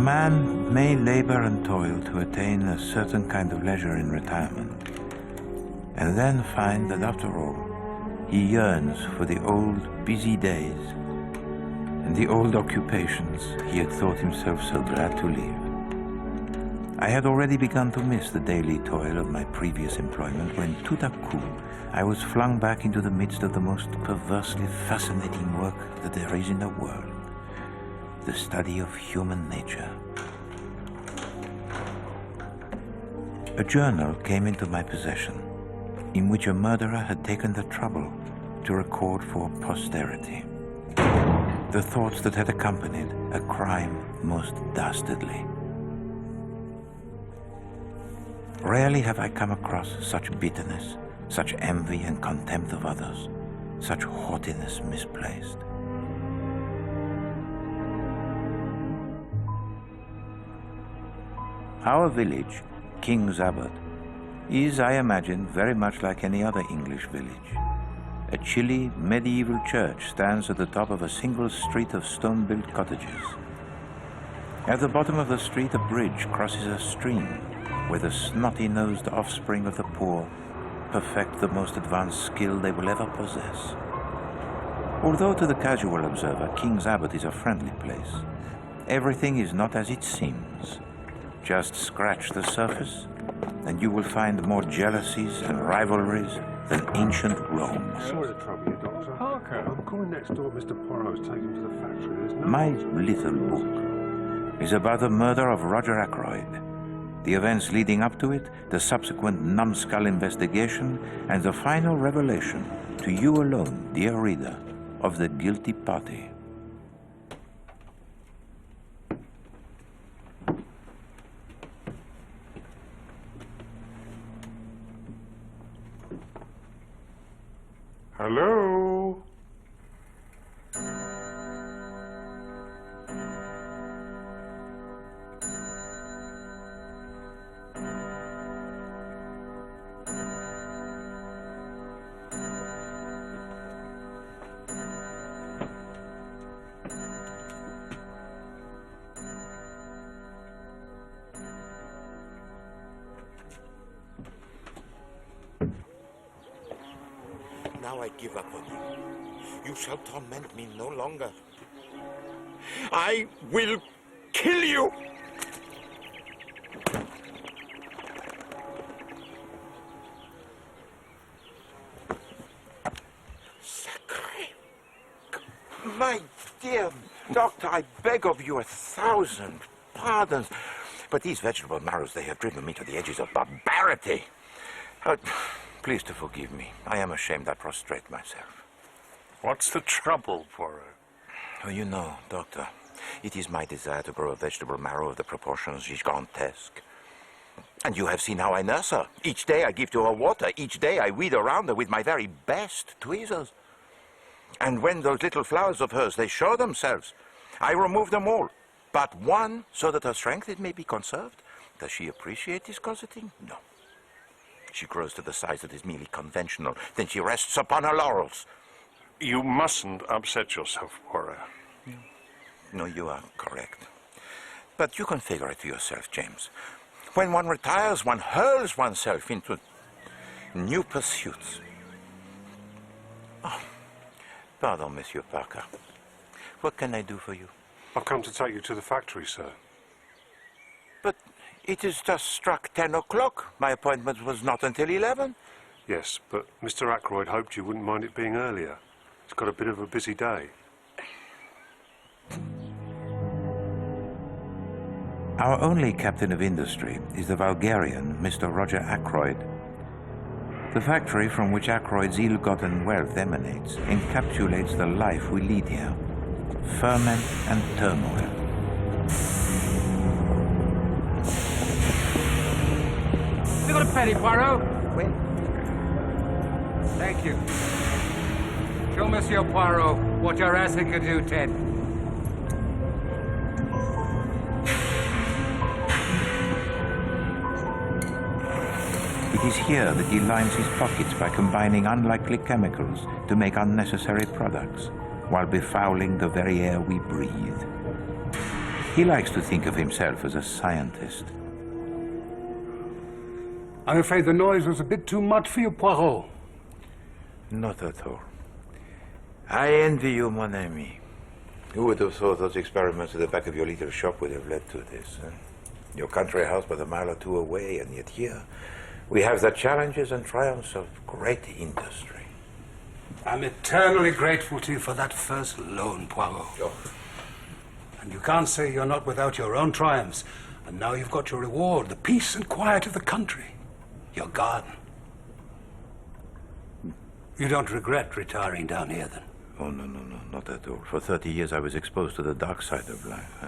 man may labor and toil to attain a certain kind of leisure in retirement, and then find that after all, he yearns for the old busy days and the old occupations he had thought himself so glad to leave. I had already begun to miss the daily toil of my previous employment when tout à coup I was flung back into the midst of the most perversely fascinating work that there is in the world, the study of human nature. A journal came into my possession in which a murderer had taken the trouble to record for posterity the thoughts that had accompanied a crime most dastardly. Rarely have I come across such bitterness, such envy and contempt of others, such haughtiness misplaced. Our village, King's Abbot, is, I imagine, very much like any other English village. A chilly, medieval church stands at the top of a single street of stone-built cottages. At the bottom of the street, a bridge crosses a stream where the snotty-nosed offspring of the poor perfect the most advanced skill they will ever possess. Although to the casual observer, King's Abbot is a friendly place, everything is not as it seems. Just scratch the surface, and you will find more jealousies and rivalries than ancient Rome. Sorry to trouble you, Doctor. Parker, I'm calling next door. Mr. Poirot's taken to the factory. There's no My little book is about the murder of Roger Ackroyd, the events leading up to it, the subsequent numbskull investigation, and the final revelation, to you alone, dear reader, of the guilty party. Hello? Now I give up on you. You shall torment me no longer. I will kill you! Sacre! My dear doctor, I beg of you 1,000 pardons. But these vegetable marrows, they have driven me to the edges of barbarity. Please to forgive me. I am ashamed I prostrate myself. What's the trouble, Poirot? Oh, you know, Doctor, it is my desire to grow a vegetable marrow of the proportions gigantesque. And you have seen how I nurse her. Each day I give to her water. Each day I weed around her with my very best tweezers. And when those little flowers of hers, they show themselves, I remove them all. But one, so that her strength it may be conserved. Does she appreciate this cosseting? No. She grows to the size that is merely conventional. Then she rests upon her laurels. You mustn't upset yourself, Poirot. No, you are correct. But you can figure it to yourself, James. When one retires, one hurls oneself into new pursuits. Oh, pardon, Monsieur Parker. What can I do for you? I've come to take you to the factory, sir. But it is just struck 10 o'clock. My appointment was not until 11. Yes, but Mr. Ackroyd hoped you wouldn't mind it being earlier. He's got a bit of a busy day. Our only captain of industry is the Bulgarian Mr. Roger Ackroyd. The factory from which Ackroyd's ill-gotten wealth emanates encapsulates the life we lead here. Ferment and turmoil. Have you got a penny, Poirot? Wait. Thank you. Show Monsieur Poirot what your assay can do, Ted. It is here that he lines his pockets by combining unlikely chemicals to make unnecessary products, while befouling the very air we breathe. He likes to think of himself as a scientist. I'm afraid the noise was a bit too much for you, Poirot. Not at all. I envy you, mon ami. Who would have thought those experiments at the back of your little shop would have led to this? Your country house but a mile or two away, and yet here we have the challenges and triumphs of great industry. I'm eternally grateful to you for that first loan, Poirot. Oh. And you can't say you're not without your own triumphs. And now you've got your reward, the peace and quiet of the country. Your garden. You don't regret retiring down here, then? Oh, no, not at all. For 30 years I was exposed to the dark side of life,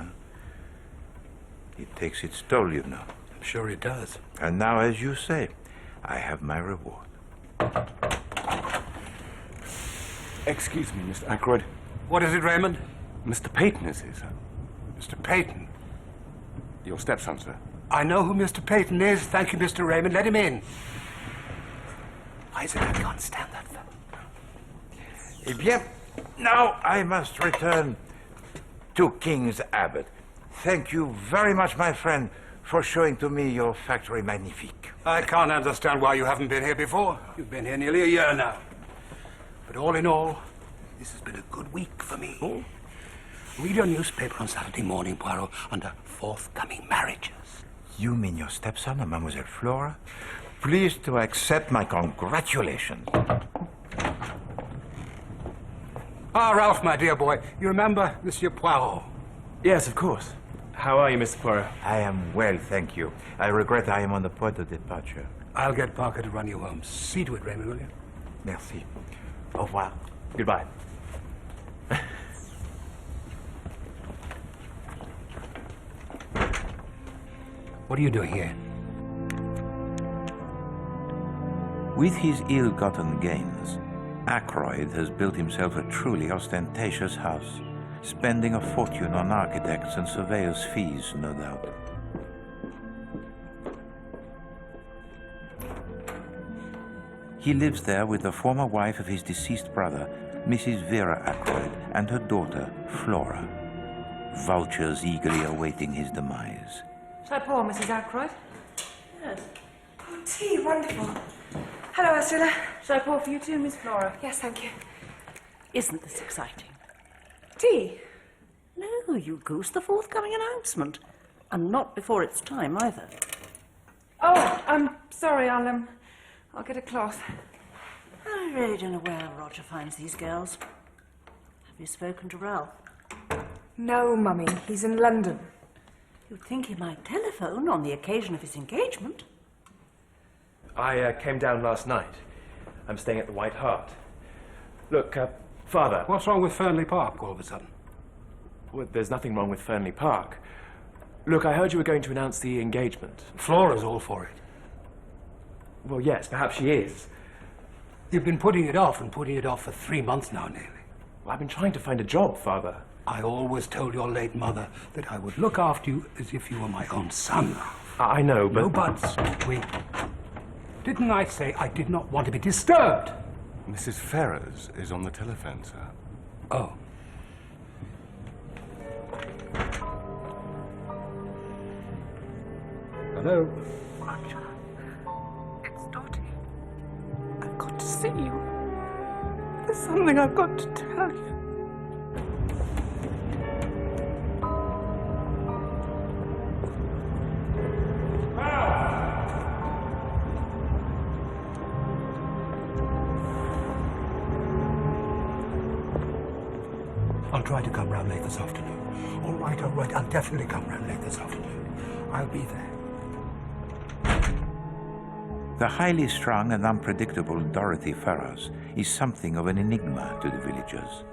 It takes its toll, you know. I'm sure it does. And now, as you say, I have my reward. Excuse me, Mr. Ackroyd. What is it, Raymond? Mr. Peyton is here, sir. Mr. Peyton. Your stepson, sir. I know who Mr. Peyton is. Thank you, Mr. Raymond. Let him in. Why is it I can't stand that fellow? Eh bien, now I must return to King's Abbot. Thank you very much, my friend, for showing to me your factory magnifique. I can't understand why you haven't been here before. You've been here nearly a year now. But all in all, this has been a good week for me. Oh. Read your newspaper on Saturday morning, Poirot, under forthcoming marriages. You mean your stepson, Mademoiselle Flora? Please to accept my congratulations. Ah, Ralph, my dear boy, you remember Monsieur Poirot? Yes, of course. How are you, Mr. Poirot? I am well, thank you. I regret I am on the point of departure. I'll get Parker to run you home. See to it, Raymond, will you? Merci. Au revoir. Goodbye. What are you doing here? With his ill-gotten gains, Ackroyd has built himself a truly ostentatious house, spending a fortune on architects and surveyors' fees, no doubt. He lives there with the former wife of his deceased brother, Mrs. Vera Ackroyd, and her daughter, Flora, vultures eagerly awaiting his demise. Shall I pour, Mrs. Ackroyd? Yes. Oh, tea, wonderful. Hello, Ursula. Shall I pour for you too, Miss Flora? Yes, thank you. Isn't this exciting? Tea? No, you goose, the forthcoming announcement. And not before it's time, either. Oh, I'm sorry, I'll get a cloth. I really don't know where Roger finds these girls. Have you spoken to Ralph? No, Mummy, he's in London. You'd think he might telephone on the occasion of his engagement. I came down last night. I'm staying at the White Hart. Look, Father. What's wrong with Fernley Park all of a sudden? Well, there's nothing wrong with Fernley Park. Look, I heard you were going to announce the engagement. Flora's all for it. Well, yes, perhaps she is. You've been putting it off and putting it off for 3 months now, nearly. Well, I've been trying to find a job, Father. I always told your late mother that I would look after you as if you were my own son. I know, but... No buts. Wait. Didn't I say I did not want to be disturbed? Mrs. Ferrers is on the telephone, sir. Oh. Hello? Roger, it's Dottie. I've got to see you. There's something I've got to tell you. I'll try to come round late this afternoon. All right, I'll definitely come round late this afternoon. I'll be there. The highly strung and unpredictable Dorothy Ferrars is something of an enigma to the villagers.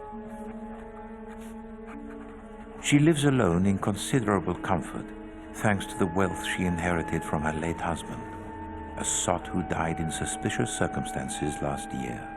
She lives alone in considerable comfort, thanks to the wealth she inherited from her late husband, a sot who died in suspicious circumstances last year.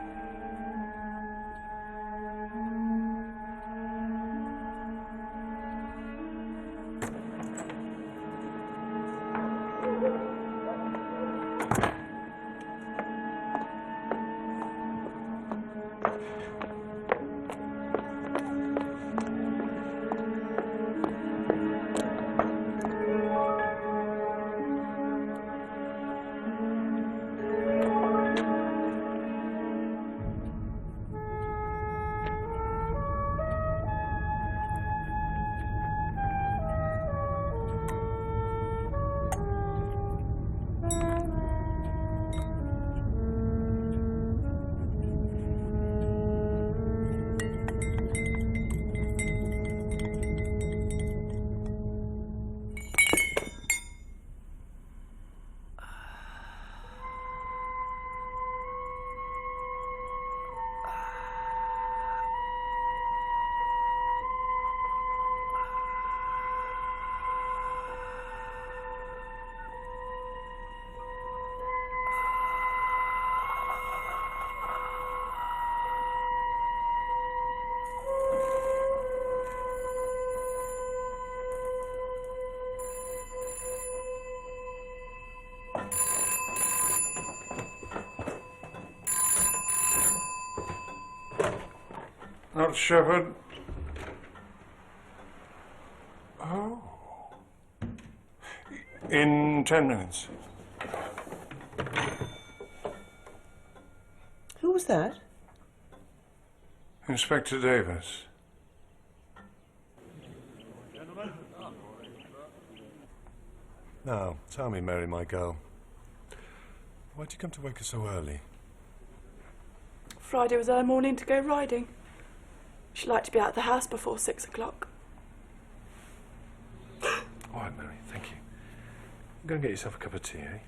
Not Shepherd. Oh. In 10 minutes. Who was that? Inspector Davis. Now, tell me, Mary, my girl, why'd you come to wake us so early? Friday was her morning to go riding. She liked to be out of the house before 6 o'clock. All right, Mary, thank you. Go and get yourself a cup of tea, eh?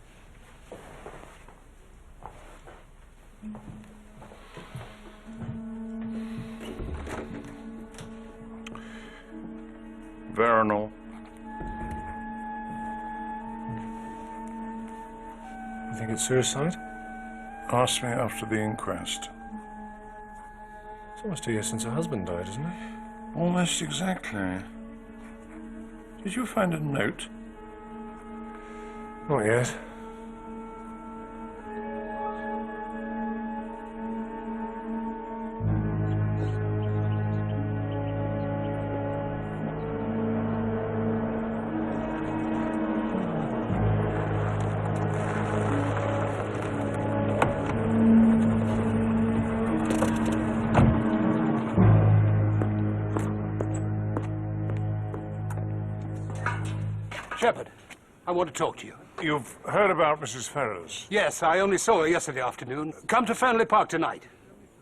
Vernal. You think it's suicide? Ask me after the inquest. It's almost a year since her husband died, isn't it? Almost exactly. Did you find a note? Not yet. Shepherd, I want to talk to you. You've heard about Mrs. Ferrers? Yes, I only saw her yesterday afternoon. Come to Fernley Park tonight.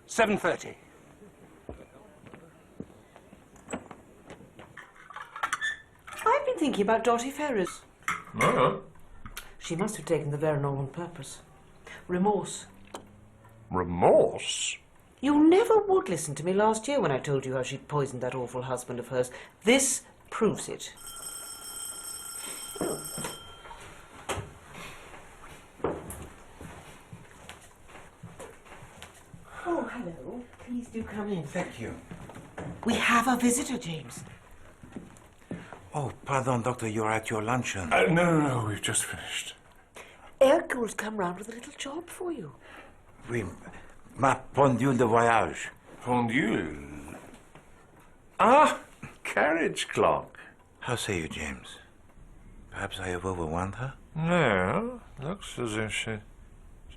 7:30. I've been thinking about Dottie Ferrers. No. She must have taken the Veronal on purpose. Remorse. Remorse? You never would listen to me last year when I told you how she'd poisoned that awful husband of hers. This proves it. Oh, hello. Please do come in. Thank you. We have a visitor, James. Oh, pardon, Doctor, you're at your luncheon. No, we've just finished. Ackroyd's come round with a little job for you. Oui, ma pendule de voyage. Pendule? Ah, carriage clock. How say you, James? Perhaps I have overwhelmed her? No, looks as if she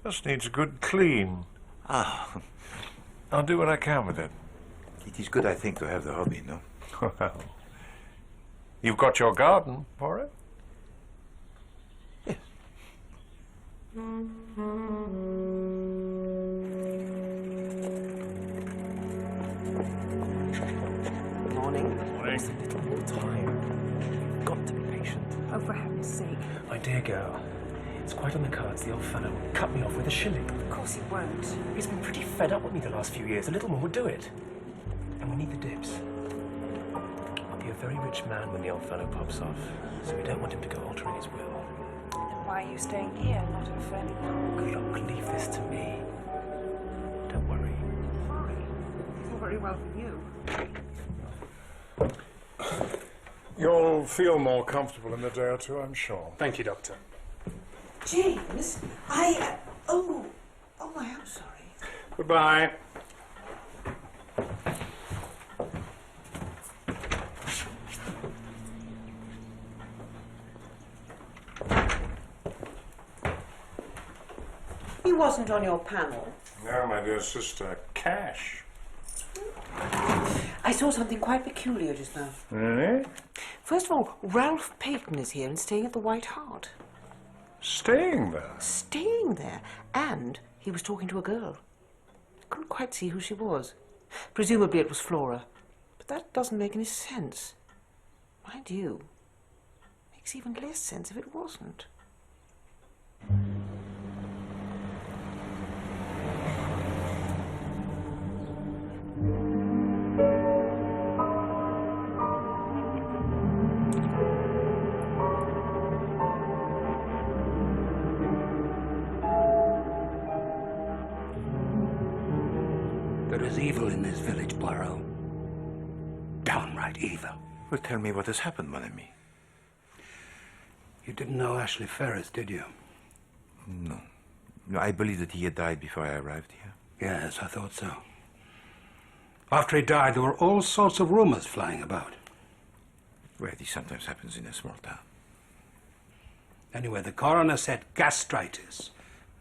just needs a good clean. Ah, I'll do what I can with it. it is good, I think, to have the hobby, no? Well, you've got your garden for it? Yes. Morning. Just a little more time. You've got to be patient. Oh, for heaven's sake. My dear girl, it's quite on the cards. The old fellow cut me off with a shilling. Of course he won't. He's been pretty fed up with me the last few years. A little more would do it. And we need the dibs. I'll be a very rich man when the old fellow pops off, so we don't want him to go altering his will. Then why are you staying here, not at Fernley Park? Look, leave this to me. Don't worry. Why? It's all very well for you. You'll feel more comfortable in a day or two, I'm sure. Thank you, Doctor. James, oh, I am sorry. Goodbye. He wasn't on your panel. No, my dear sister, cash. I saw something quite peculiar just now. Really? First of all, Ralph Peyton is here and staying at the White Hart. Staying there? Staying there, and he was talking to a girl. I couldn't quite see who she was. Presumably it was Flora, but that doesn't make any sense. Mind you, makes even less sense if it wasn't. There is evil in this village, Poirot. Downright evil. Well, tell me what has happened, mon ami. You didn't know Ashley Ferrers, did you? No. No, I believe that he had died before I arrived here. Yes, I thought so. After he died, there were all sorts of rumours flying about. Well, this sometimes happens in a small town. Anyway, the coroner said gastritis,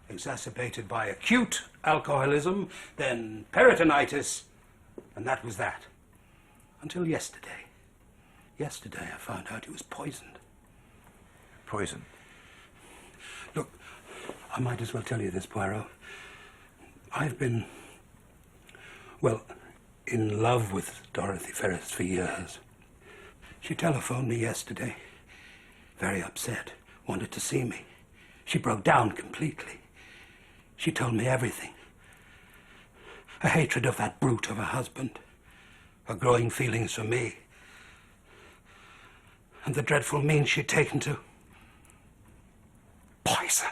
exacerbated by acute alcoholism, then peritonitis, and that was that. Until yesterday. Yesterday I found out he was poisoned. Poison? Look, I might as well tell you this, Poirot. I've been, well, in love with Dorothy Ferris for years. She telephoned me yesterday, very upset, wanted to see me. She broke down completely. She told me everything. Her hatred of that brute of a husband, her growing feelings for me, and the dreadful means she'd taken to poison.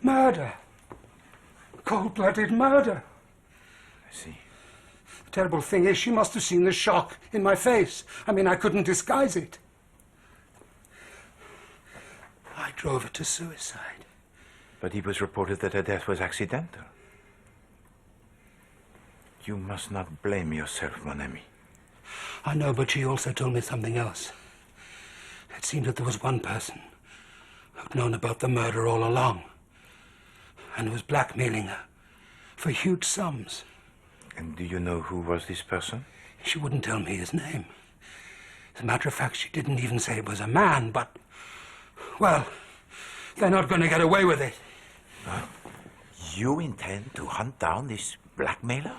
Murder. Cold-blooded murder. I see. The terrible thing is, she must have seen the shock in my face. I mean, I couldn't disguise it. I drove her to suicide. But it was reported that her death was accidental. You must not blame yourself, mon ami. I know, but she also told me something else. It seemed that there was one person who'd known about the murder all along and was blackmailing her for huge sums. And do you know who was this person? She wouldn't tell me his name. As a matter of fact, she didn't even say it was a man, but, well, they're not going to get away with it. You intend to hunt down this blackmailer?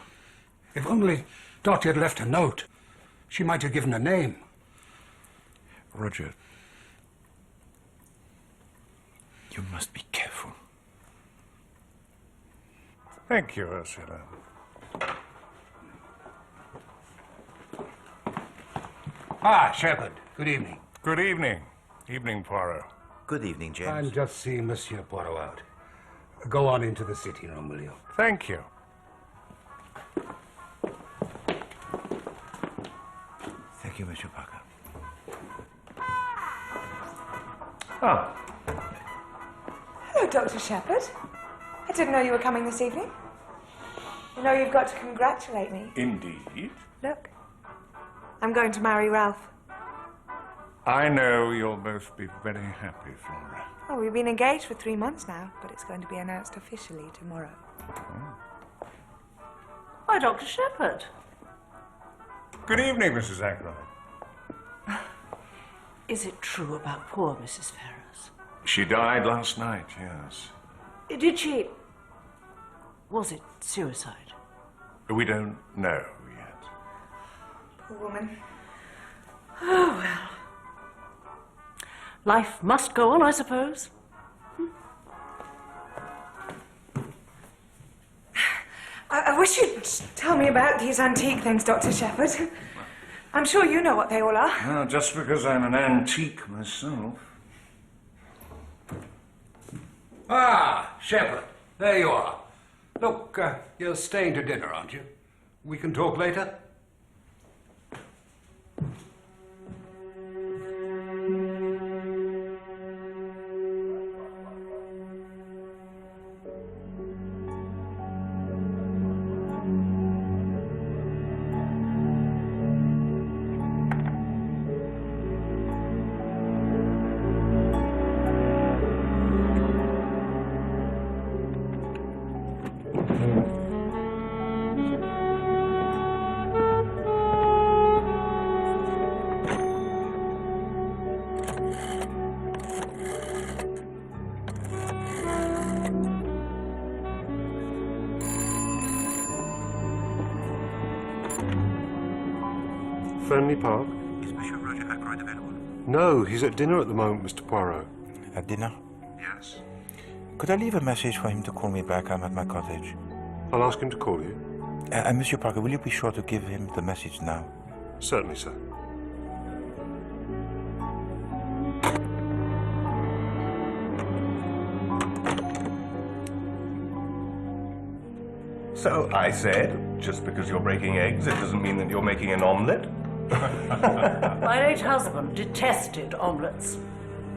If only Dottie had left a note, she might have given a name. Roger, you must be careful. Thank you, Ursula. Ah, Shepherd. Good evening. Good evening. Evening, Poirot. Good evening, James. I'm just seeing Monsieur Poirot out. Go on into the sitting room, will you? Thank you. Thank you, Monsieur Parker. Ah, Hello, Dr. Shepherd. I didn't know you were coming this evening. You know you've got to congratulate me. indeed. Look, I'm going to marry Ralph. I know you'll both be very happy, Flora. Oh, we've been engaged for 3 months now, but it's going to be announced officially tomorrow. Why, Dr. Shepherd? Good evening, Mrs. Ackroyd. Is it true about poor Mrs. Ferris? She died last night, yes. Did she... Was it suicide? We don't know yet. Poor woman. Oh, well. Life must go on, I suppose. I wish you'd tell me about these antique things, Dr. Shepherd. I'm sure you know what they all are. Well, just because I'm an antique myself. Ah, Shepherd. There you are. Look, you're staying to dinner, aren't you? We can talk later? Fernley Park? Is Monsieur Roger Ackroyd available? No, he's at dinner at the moment, Mr. Poirot. At dinner? Yes. Could I leave a message for him to call me back? I'm at my cottage. I'll ask him to call you. And Monsieur Parker, will you be sure to give him the message now? Certainly, sir. So I said, just because you're breaking eggs, it doesn't mean that you're making an omelette. My late husband detested omelettes.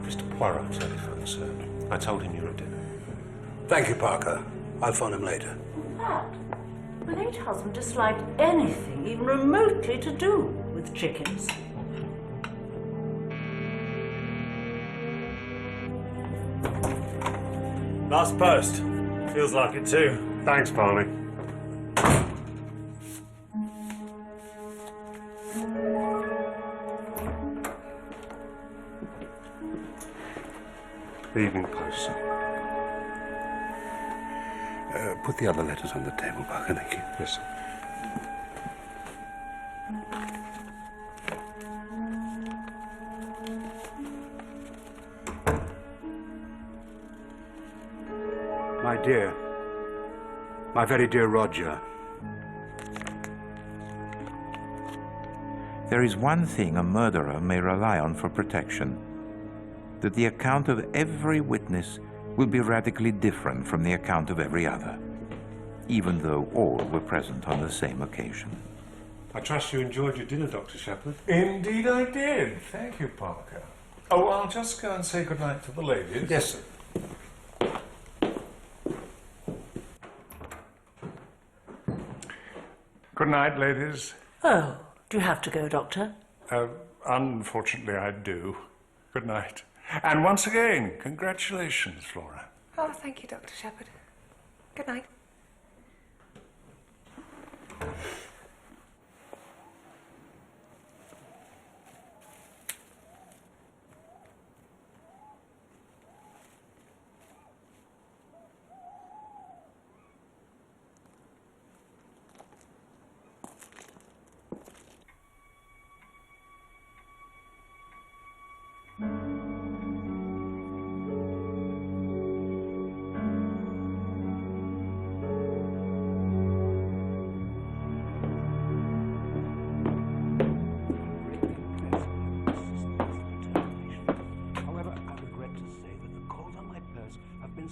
Mr. Poirot telephoned, sir. I told him you were at dinner. Thank you, Parker. I'll phone him later. My late husband disliked anything even remotely to do with chickens. Last post. Feels like it too. Thanks, Barney. Evening post, sir. Put the other letters on the table, Parker, thank you. Yes, sir. My dear, my very dear Roger. There is one thing a murderer may rely on for protection, that the account of every witness will be radically different from the account of every other, even though all were present on the same occasion. I trust you enjoyed your dinner, Dr. Shepherd. Indeed I did. Thank you, Parker. Oh, I'll just go and say goodnight to the ladies. Yes, sir. Good night, ladies. Oh, do you have to go, Doctor? Unfortunately, I do. Good night. And once again, congratulations, Flora. Oh, thank you, Dr. Shepherd. Good night.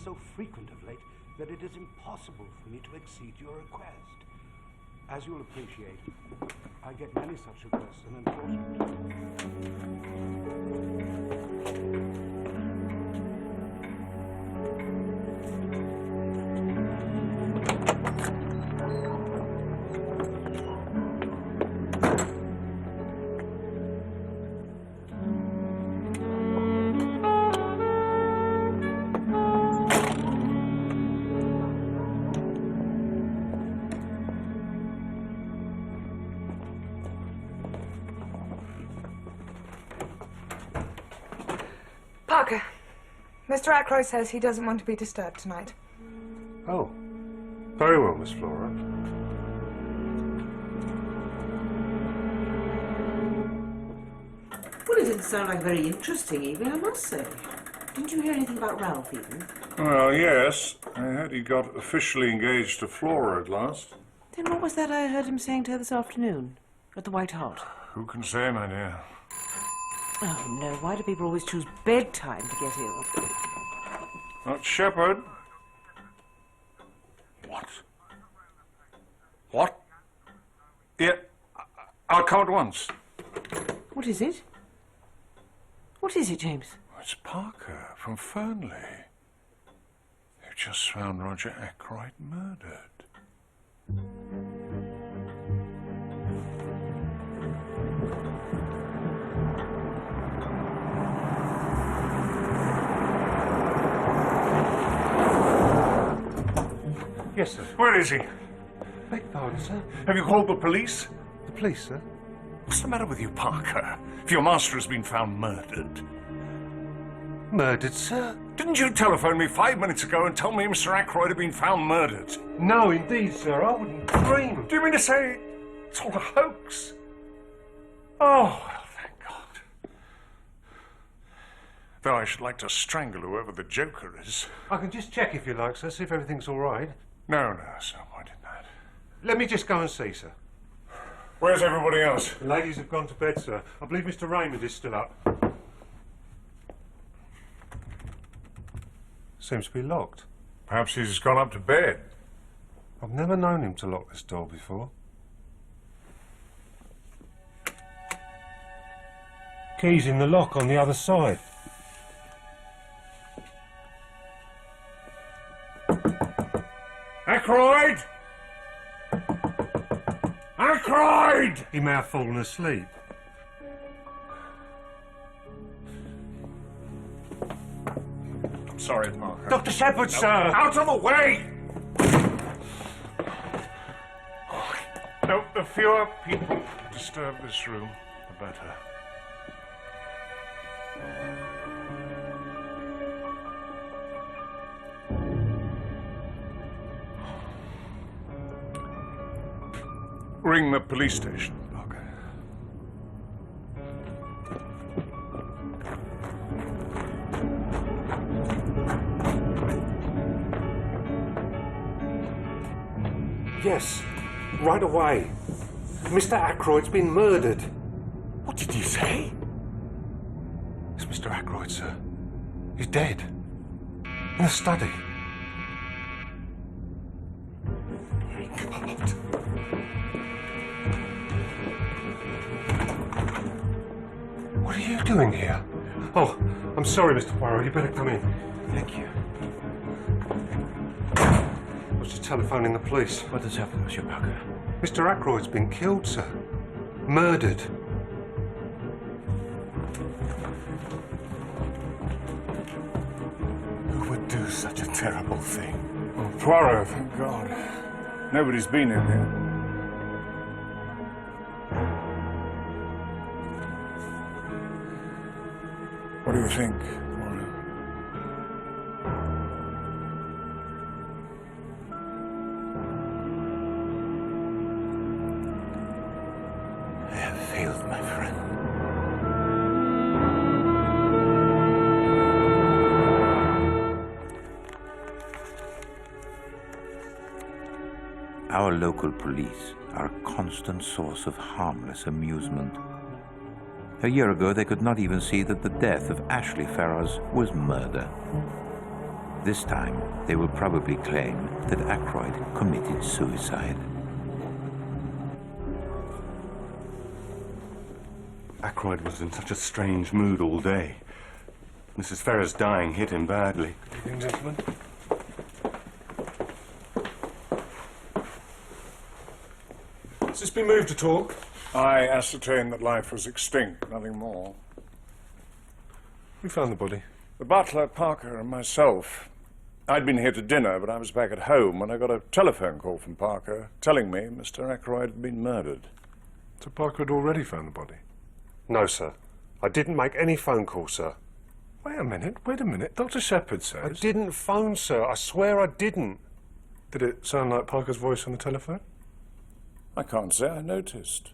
So frequent of late that it is impossible for me to exceed your request. As you'll appreciate, I get many such requests, and Parker, Mr. Ackroyd says he doesn't want to be disturbed tonight. Oh, very well, Miss Flora. Well, it didn't sound like a very interesting evening, I must say. Didn't you hear anything about Ralph, even? Well, yes. I heard he got officially engaged to Flora at last. Then what was that I heard him saying to her this afternoon? At the White Hart? Who can say, my dear? Oh, no. Why do people always choose bedtime to get ill? Not Shepherd. What? What? Yeah, I'll come at once. What is it? What is it, James? It's Parker from Fernley. They've just found Roger Ackroyd murdered. Yes, sir. Where is he? Beg pardon, sir. Have you called the police? The police, sir? What's the matter with you, Parker? If your master has been found murdered. Murdered, sir? Didn't you telephone me 5 minutes ago and tell me Mr. Ackroyd had been found murdered? No, indeed, sir. I wouldn't dream. Do you mean to say it's all a hoax? Oh, well, thank God. Though I should like to strangle whoever the joker is. I can just check if you like, sir, see if everything's all right. No, there's no point in that. Let me just go and see, sir. Where's everybody else? The ladies have gone to bed, sir. I believe Mr. Raymond is still up. Seems to be locked. Perhaps he's gone up to bed. I've never known him to lock this door before. Key's in the lock on the other side. Ackroyd! Ackroyd! He may have fallen asleep. I'm sorry, Parker. Dr. Shepherd, sir! Out of the way! No, the fewer people disturb this room, the better. Ring the police station, Parker. Yes, right away. Mr. Ackroyd's been murdered. What did you say? It's Mr. Ackroyd, sir. He's dead. In the study. God. What are you doing here? Oh, I'm sorry, Mr. Poirot. You better come in. Thank you. I was just telephoning the police. What has happened, Monsieur Parker? Mr. Ackroyd's been killed, sir. Murdered. Who would do such a terrible thing? Oh, Poirot, thank God. Nobody's been in here. What do you think, Poirot? I have failed, my friend. Our local police are a constant source of harmless amusement. A year ago, they could not even see that the death of Ashley Ferrars was murder. This time, they will probably claim that Ackroyd committed suicide. Ackroyd was in such a strange mood all day. Mrs. Ferrars dying hit him badly. Good evening, gentlemen. Has this been moved at all? I ascertained that life was extinct, nothing more. Who found the body? The butler, Parker, and myself. I'd been here to dinner, but I was back at home when I got a telephone call from Parker telling me Mr. Ackroyd had been murdered. So Parker had already found the body? No, sir. I didn't make any phone call, sir. Wait a minute. Dr. Shepherd says... I didn't phone, sir. I swear I didn't. Did it sound like Parker's voice on the telephone? I can't say I noticed.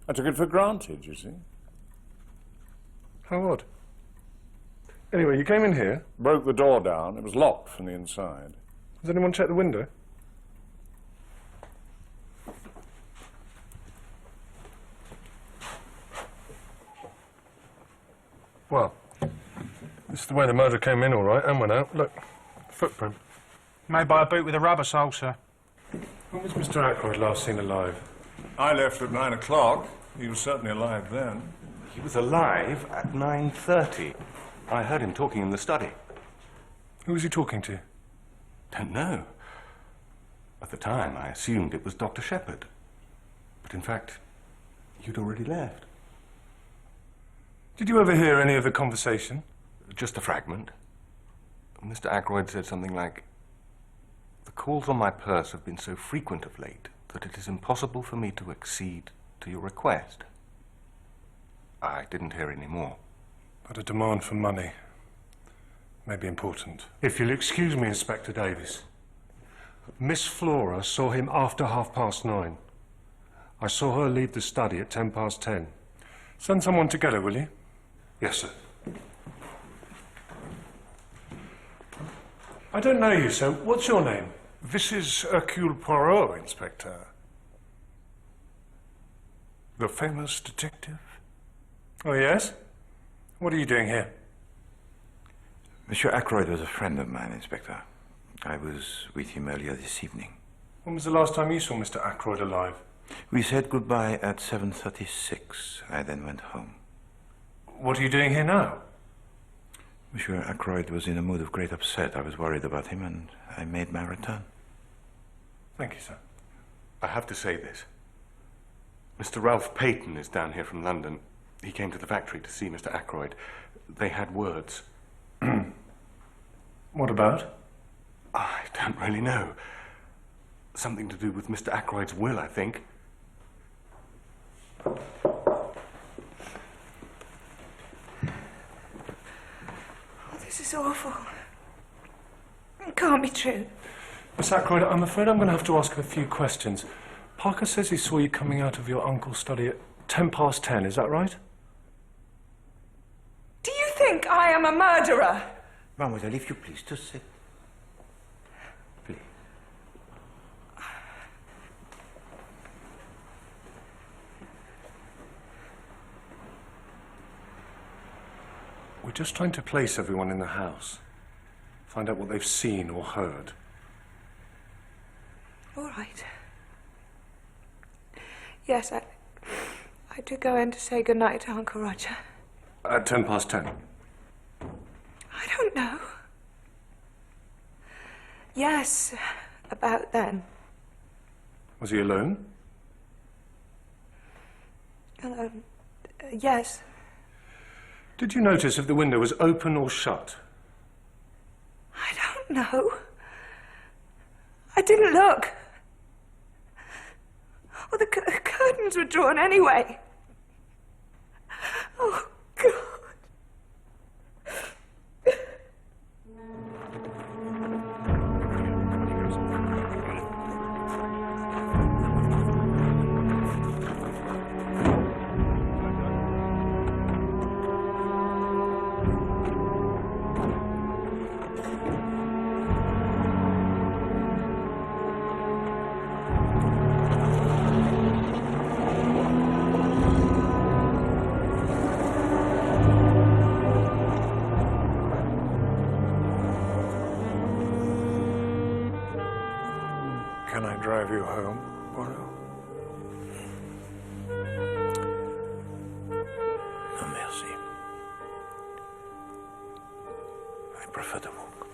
I took it for granted, you see. How odd. Anyway, you came in here. Broke the door down. It was locked from the inside. Has anyone checked the window? Well, this is the way the murder came in, all right, and went out. Look, footprint. Made by a boot with a rubber sole, sir. When was Mr. Ackroyd last seen alive? I left at 9 o'clock. He was certainly alive then. He was alive at 9:30. I heard him talking in the study. Who was he talking to? Don't know. At the time, I assumed it was Dr. Shepherd. But in fact, you'd already left. Did you ever hear any of the conversation? Just a fragment. Mr. Ackroyd said something like, "The calls on my purse have been so frequent of late that it is impossible for me to accede to your request." I didn't hear any more. But a demand for money may be important. If you'll excuse me, Inspector Davis. Miss Flora saw him after 9:30. I saw her leave the study at 10:10. Send someone to get her, will you? Yes, sir. I don't know you, sir. What's your name? This is Hercule Poirot, Inspector. The famous detective. Oh, yes? What are you doing here? Monsieur Ackroyd was a friend of mine, Inspector. I was with him earlier this evening. When was the last time you saw Mr. Ackroyd alive? We said goodbye at 7:36. I then went home. What are you doing here now? Monsieur Ackroyd was in a mood of great upset. I was worried about him, and I made my return. Thank you, sir. I have to say this. Mr. Ralph Peyton is down here from London. He came to the factory to see Mr. Ackroyd. They had words. What about? I don't really know. Something to do with Mr. Ackroyd's will, I think. Oh, this is awful. It can't be true. Miss Ackroyd, I'm afraid I'm going to have to ask a few questions. Parker says he saw you coming out of your uncle's study at 10:10, is that right? Do you think I am a murderer? Mademoiselle, if you please, to sit. Please. We're just trying to place everyone in the house. Find out what they've seen or heard. All right. Yes, I did go in to say goodnight to Uncle Roger. At 10:10. I don't know. Yes, about then. Was he alone? Yes. Did you notice if the window was open or shut? I don't know. I didn't look. Well, the curtains were drawn anyway. Oh, God. Can I drive you home, Poirot? No, merci. I prefer to walk.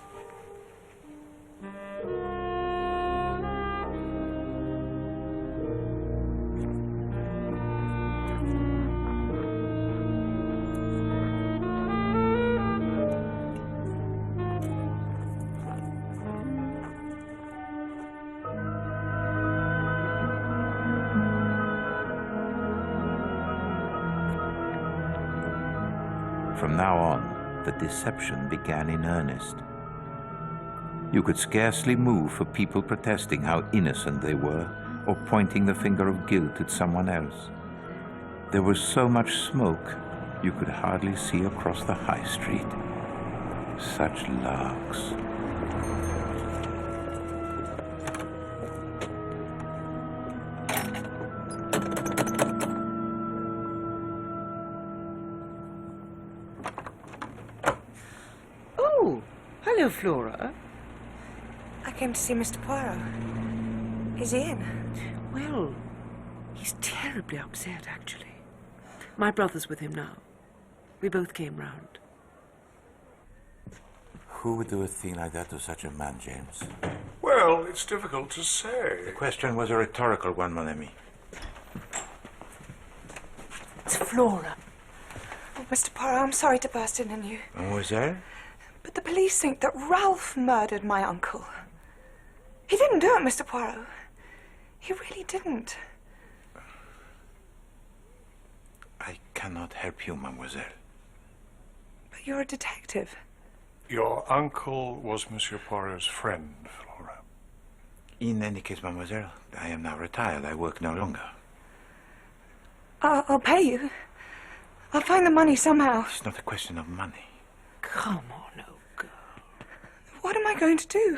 From now on, the deception began in earnest. You could scarcely move for people protesting how innocent they were or pointing the finger of guilt at someone else. There was so much smoke, you could hardly see across the high street. Such larks. Hello, Flora. I came to see Mr. Poirot. Is he in? Well, he's terribly upset, actually. My brother's with him now. We both came round. Who would do a thing like that to such a man, James? Well, it's difficult to say. The question was a rhetorical one, mon ami. It's Flora. Oh, Mr. Poirot, I'm sorry to burst in on you. Mademoiselle? But the police think that Ralph murdered my uncle. He didn't do it, Mr. Poirot. He really didn't. I cannot help you, mademoiselle. But you're a detective. Your uncle was Monsieur Poirot's friend, Flora. In any case, mademoiselle, I am now retired. I work no longer. I'll pay you. I'll find the money somehow. It's not a question of money. Come on, old girl. What am I going to do?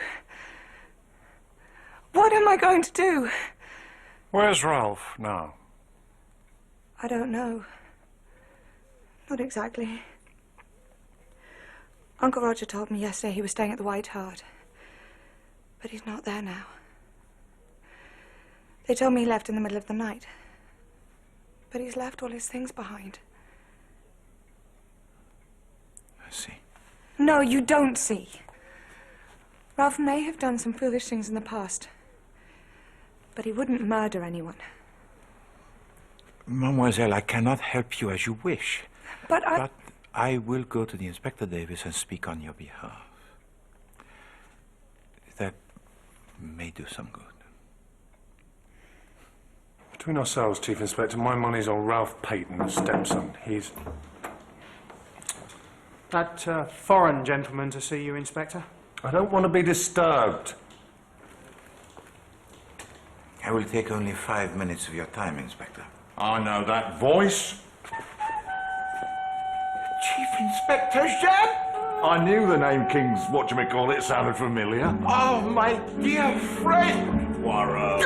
What am I going to do? Where's Ralph now? I don't know. Not exactly. Uncle Roger told me yesterday he was staying at the White Hart. But he's not there now. They told me he left in the middle of the night. But he's left all his things behind. I see. No, you don't see. Ralph may have done some foolish things in the past. But he wouldn't murder anyone. Mademoiselle, I cannot help you as you wish. But I will go to the Inspector Davis and speak on your behalf. That may do some good. Between ourselves, Chief Inspector, my money's on Ralph Payton's stepson. He's... That foreign gentleman to see you, Inspector. I don't want to be disturbed. I will take only 5 minutes of your time, Inspector. I know that voice. Chief Inspector Japp! I knew the name King's whatchamacallit sounded familiar. Oh, my dear friend! Poirot.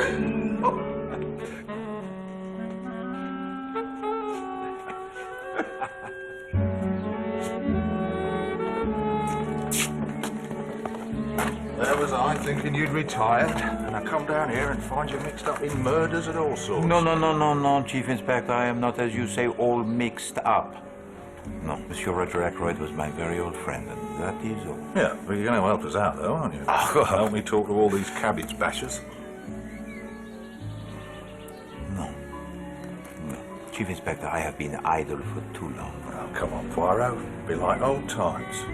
There was I thinking you'd retired, and I come down here and find you mixed up in murders and all sorts. No, Chief Inspector. I am not, as you say, all mixed up. No, Monsieur Roger Ackroyd was my very old friend, and that is all. Yeah, but you're going to help us out, though, aren't you? Help me talk to all these cabbage bashers. No. Chief Inspector, I have been idle for too long. Oh, come on, Poirot. Be like old times.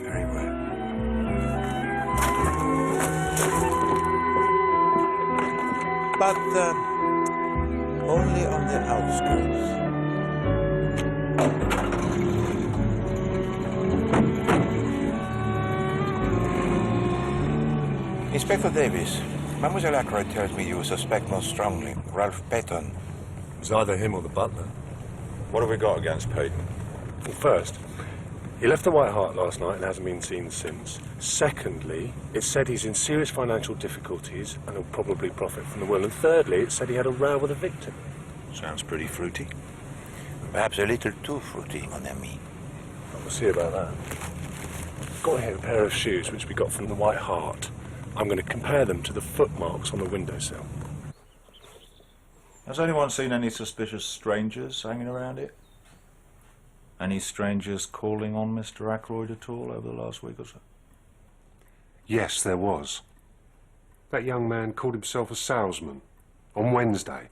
Very well. But only on the outskirts. Inspector Davis, Mademoiselle Ackroyd tells me you suspect most strongly Ralph Payton. It's either him or the butler. What have we got against Payton? Well, first, he left the White Hart last night and hasn't been seen since. Secondly, it said he's in serious financial difficulties and will probably profit from the will. And thirdly, it said he had a row with a victim. Sounds pretty fruity. Perhaps a little too fruity, mon ami. We'll see about that. Got here a pair of shoes which we got from the White Hart. I'm going to compare them to the footmarks on the windowsill. Has anyone seen any suspicious strangers hanging around it? Any strangers calling on Mr. Ackroyd at all over the last week or so? Yes, there was. That young man called himself a salesman on Wednesday.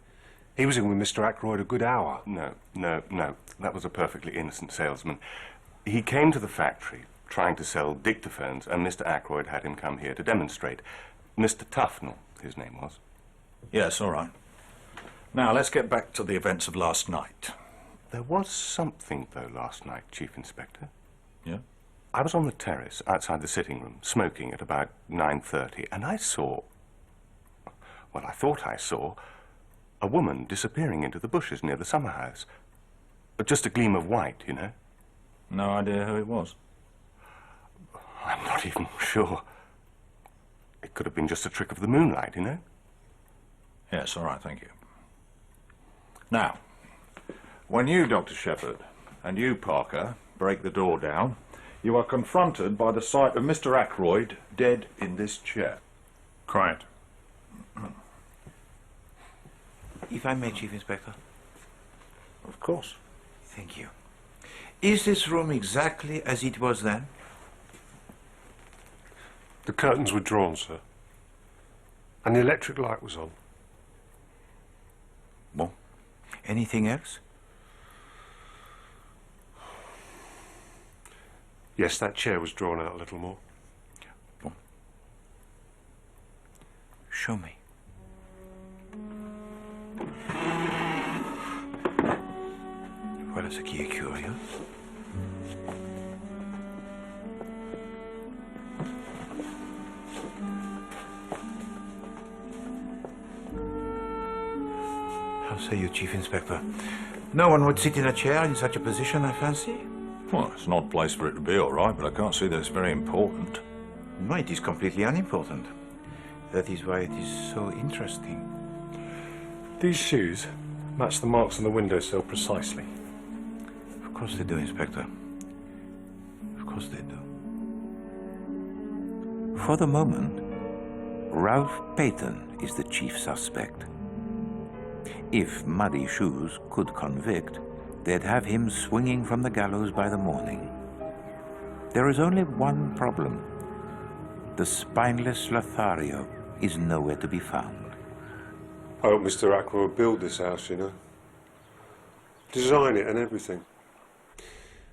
He was in with Mr. Ackroyd a good hour. No. That was a perfectly innocent salesman. He came to the factory trying to sell dictaphones, and Mr. Ackroyd had him come here to demonstrate. Mr. Tufnell, his name was. Yes, all right. Now, let's get back to the events of last night. There was something, though, last night, Chief Inspector. Yeah? I was on the terrace outside the sitting room, smoking at about 9:30, and I saw... well, I thought I saw a woman disappearing into the bushes near the summer house. But just a gleam of white, you know. No idea who it was? I'm not even sure. It could have been just a trick of the moonlight, you know. Yes, all right, thank you. Now, when you, Dr. Shepherd, and you, Parker, break the door down, you are confronted by the sight of Mr. Ackroyd dead in this chair. Quiet. If I may, Chief Inspector. Of course. Thank you. Is this room exactly as it was then? The curtains were drawn, sir. And the electric light was on. Bon. Anything else? Yes, that chair was drawn out a little more. Bon. Show me. Voilà ce qui est curieux. How say you, Chief Inspector? No one would sit in a chair in such a position, I fancy. Well, it's an odd place for it to be, all right, but I can't see that it's very important. No, it is completely unimportant. That is why it is so interesting. These shoes match the marks on the windowsill precisely. Of course they do, Inspector. Of course they do. For the moment, Ralph Payton is the chief suspect. If Muddy Shoes could convict, they'd have him swinging from the gallows by the morning. There is only one problem. The spineless Lothario is nowhere to be found. I hope Mr. Ackroyd build this house, you know. Design it and everything.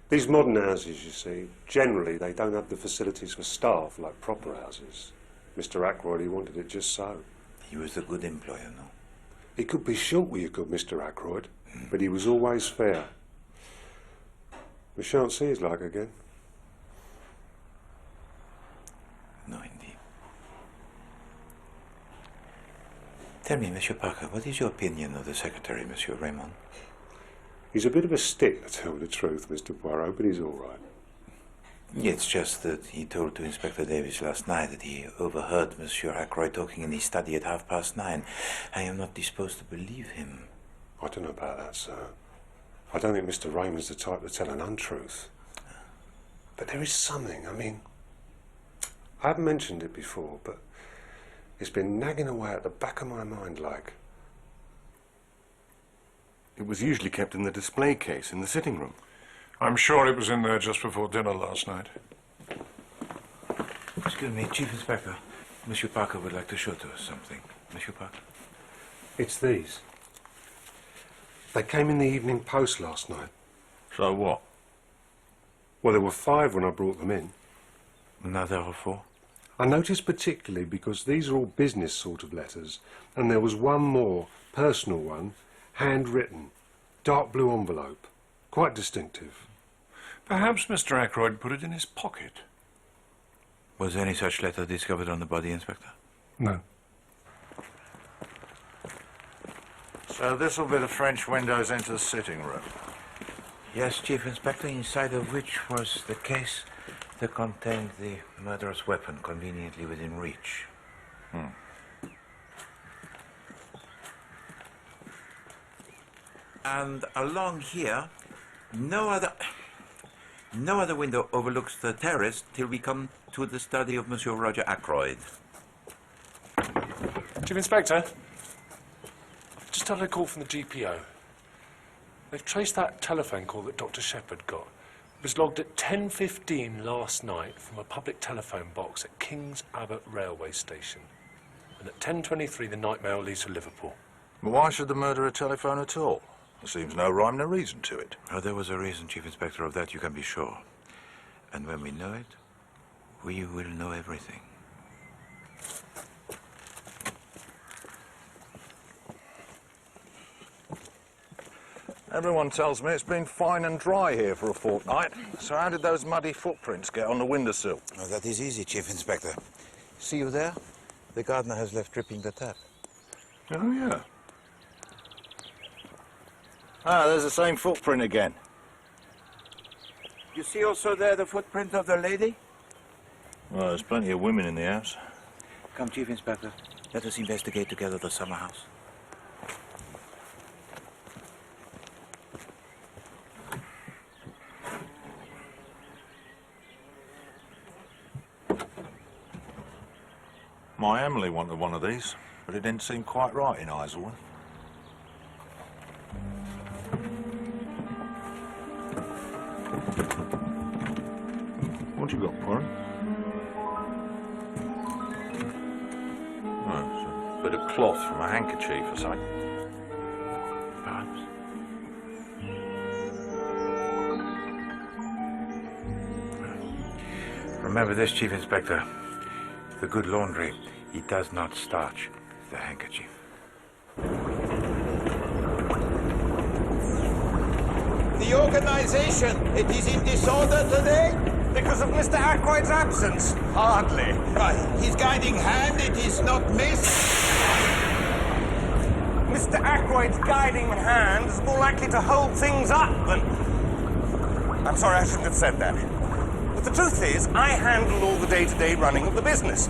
These modern houses, you see, generally they don't have the facilities for staff like proper houses. Mr. Ackroyd, he wanted it just so. He was a good employer, no? He could be short with you, could Mr. Ackroyd, but he was always fair. We shan't see his like again. No, indeed. Tell me, Monsieur Parker, what is your opinion of the secretary, Monsieur Raymond? He's a bit of a stick, to tell the truth, Mr. Poirot, but he's all right. It's just that he told to Inspector Davis last night that he overheard Monsieur Ackroyd talking in his study at 9:30. I am not disposed to believe him. I don't know about that, sir. I don't think Mr. Raymond's the type to tell an untruth. But there is something, I mean, I haven't mentioned it before, but it's been nagging away at the back of my mind like. It was usually kept in the display case in the sitting room. I'm sure it was in there just before dinner last night. Excuse me, Chief Inspector. Monsieur Parker would like to show to us something. Monsieur Parker? It's these. They came in the Evening Post last night. So what? Well, there were 5 when I brought them in. Now there are 4? I noticed particularly because these are all business sort of letters, and there was one more, personal one, handwritten, dark blue envelope, quite distinctive. Perhaps Mr. Ackroyd put it in his pocket. Was any such letter discovered on the body, Inspector? No. So this will be the French windows into the sitting room. Yes, Chief Inspector, inside of which was the case that contained the murderous weapon conveniently within reach. And along here, no other window overlooks the terrace till we come to the study of Monsieur Roger Ackroyd. Chief Inspector, just had a call from the GPO. They've traced that telephone call that Dr. Shepherd got. It was logged at 10:15 last night from a public telephone box at King's Abbot Railway Station. And at 10:23 the night mail leaves for Liverpool. Well, why should the murderer telephone at all? There seems no rhyme, no reason to it. Oh, there was a reason, Chief Inspector, of that you can be sure. And when we know it, we will know everything. Everyone tells me it's been fine and dry here for a fortnight. So how did those muddy footprints get on the windowsill? Oh, that is easy, Chief Inspector. See you there? The gardener has left dripping the tap. Oh, yeah. Ah, there's the same footprint again. You see also there the footprint of the lady? Well, there's plenty of women in the house. Come, Chief Inspector. Let us investigate together the summer house. My Emily wanted one of these, but it didn't seem quite right in Isleworth. What you got, Poirot? Oh, it's a bit of cloth from a handkerchief or something. Perhaps. Remember this, Chief Inspector. The good laundry, it does not starch the handkerchief. The organization, it is in disorder today? Because of Mr. Ackroyd's absence? Hardly. His guiding hand, it is not missed. Mr. Ackroyd's guiding hand is more likely to hold things up than... I'm sorry, I shouldn't have said that. But the truth is, I handle all the day-to-day running of the business.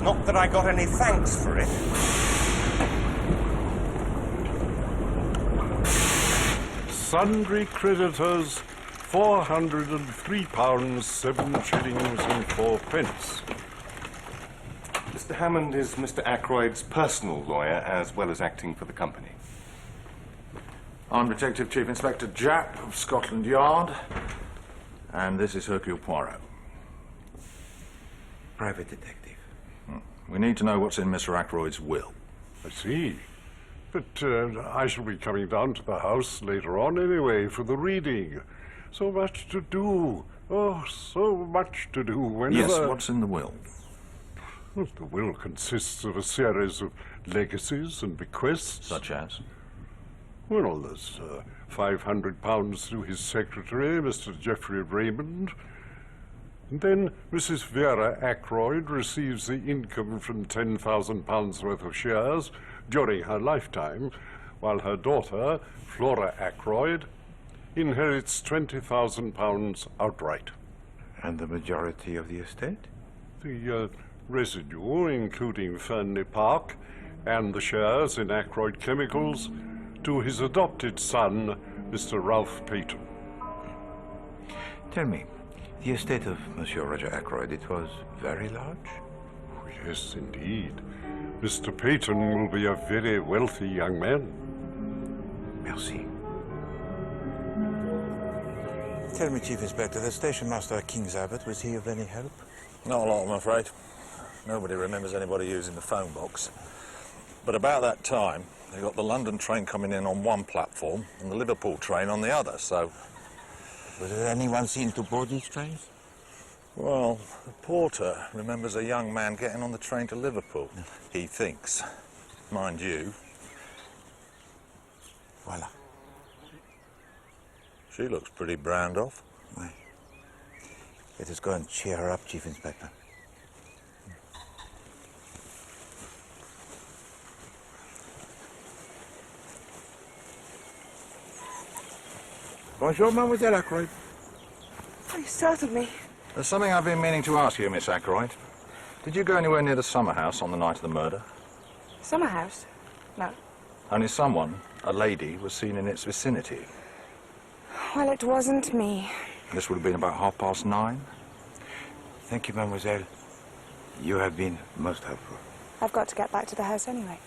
Not that I got any thanks for it. Sundry creditors, £403, 7 shillings and 4 pence. Mr. Hammond is Mr. Ackroyd's personal lawyer as well as acting for the company. I'm Detective Chief Inspector Japp of Scotland Yard, and this is Hercule Poirot. Private detective. We need to know what's in Mr. Ackroyd's will. I see. But I shall be coming down to the house later on anyway for the reading. So much to do. Oh, so much to do whenever... Yes, what's in the will? Well, the will consists of a series of legacies and bequests. Such as? Well, there's £500 to his secretary, Mr. Geoffrey Raymond. And then Mrs. Vera Ackroyd receives the income from £10,000 worth of shares during her lifetime, while her daughter, Flora Ackroyd, inherits £20,000 outright. And the majority of the estate? The residue, including Fernley Park and the shares in Ackroyd Chemicals, to his adopted son, Mr. Ralph Peyton. Tell me, the estate of Monsieur Roger Ackroyd, it was very large? Oh, yes, indeed. Mr. Peyton will be a very wealthy young man. Merci. Tell me, Chief Inspector, the station master at King's Abbot, was he of any help? Not a lot, I'm afraid. Nobody remembers anybody using the phone box. But about that time, they got the London train coming in on one platform and the Liverpool train on the other, so... Was there anyone seen to board these trains? Well, the porter remembers a young man getting on the train to Liverpool. He thinks. Mind you. Voila. She looks pretty browned off. Right. Let us go and cheer her up, Chief Inspector. Bonjour, Mademoiselle Ackroyd. Oh, you startled me. There's something I've been meaning to ask you, Miss Ackroyd. Did you go anywhere near the summer house on the night of the murder? Summer house? No. Only someone, a lady, was seen in its vicinity. Well, it wasn't me. This would have been about 9:30. Thank you, mademoiselle. You have been most helpful. I've got to get back to the house anyway.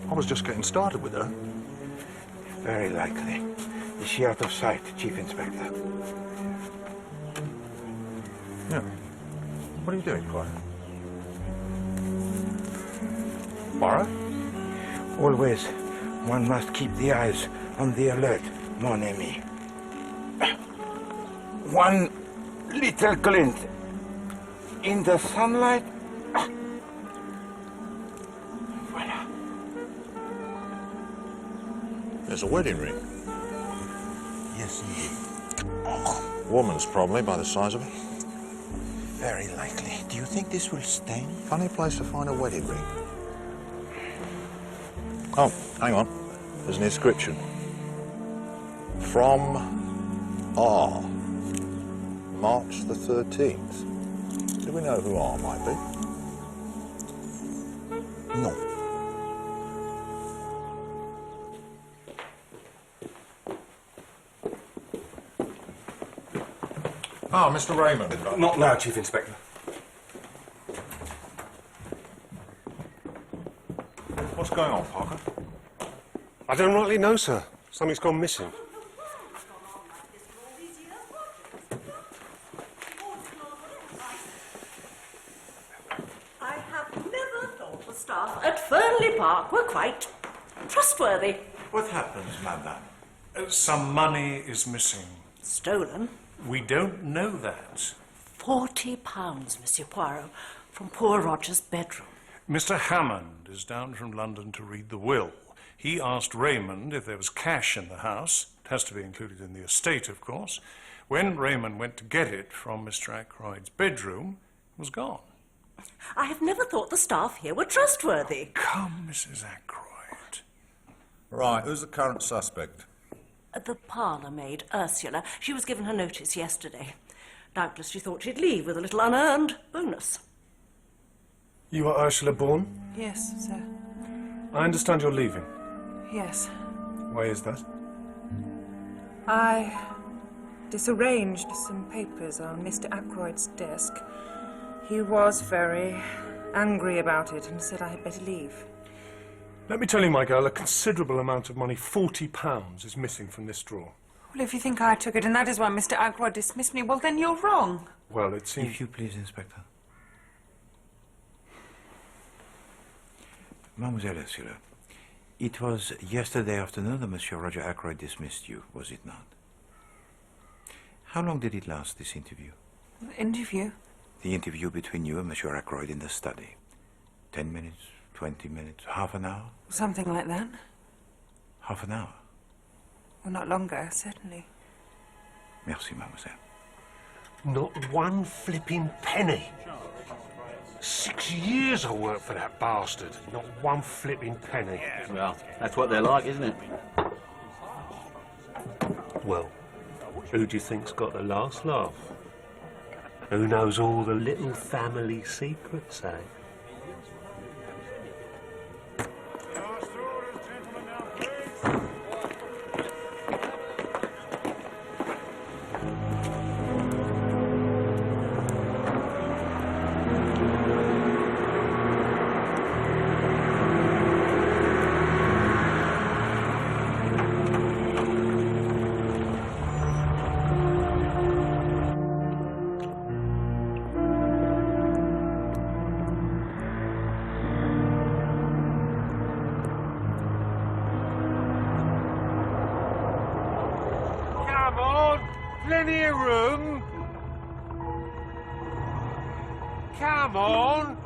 I was just getting started with her. Very likely. Is she out of sight, Chief Inspector? Yeah. What are you doing, Poirot? Poirot? Always, one must keep the eyes on the alert, mon ami. One little glint in the sunlight. Voila. There's a wedding ring. Yes, indeed. Woman's probably, by the size of it. Very likely. Do you think this will stain? Funny place to find a wedding ring. Oh, hang on. There's an inscription. From R. March the 13th. Do we know who R might be? No. Ah, Mr. Raymond. Not now, Chief Inspector. What's going on, Parker? I don't rightly know, sir. Something's gone missing. I have never thought the staff at Fernley Park were quite trustworthy. What happens, madame? Some money is missing. Stolen? We don't know that. £40, Monsieur Poirot, from poor Roger's bedroom. Mr. Hammond is down from London to read the will. He asked Raymond if there was cash in the house. It has to be included in the estate, of course. When Raymond went to get it from Mr. Ackroyd's bedroom, it was gone. I have never thought the staff here were trustworthy. Come, Mrs. Ackroyd. Right, who's the current suspect? The parlour-maid, Ursula. She was given her notice yesterday. Doubtless she thought she'd leave with a little unearned bonus. You are Ursula Bourne? Yes, sir. I understand you're leaving. Yes. Why is that? I disarranged some papers on Mr. Ackroyd's desk. He was very angry about it and said I had better leave. Let me tell you, my girl, a considerable amount of money, £40, is missing from this drawer. Well, if you think I took it and that is why Mr. Ackroyd dismissed me, well, then you're wrong. Well, it seems... If you please, Inspector. Mademoiselle Ursula, it was yesterday afternoon that Monsieur Roger Ackroyd dismissed you, was it not? How long did it last, this interview? Interview? The interview between you and Monsieur Ackroyd in the study. 10 minutes, 20 minutes, half an hour? Something like that. Half an hour? Well, not longer, certainly. Merci, mademoiselle. Not one flipping penny. 6 years I worked for that bastard. Not one flipping penny. Well, that's what they're like, isn't it? Well, who do you think's got the last laugh? Who knows all the little family secrets, eh? Plenty of room. Come on.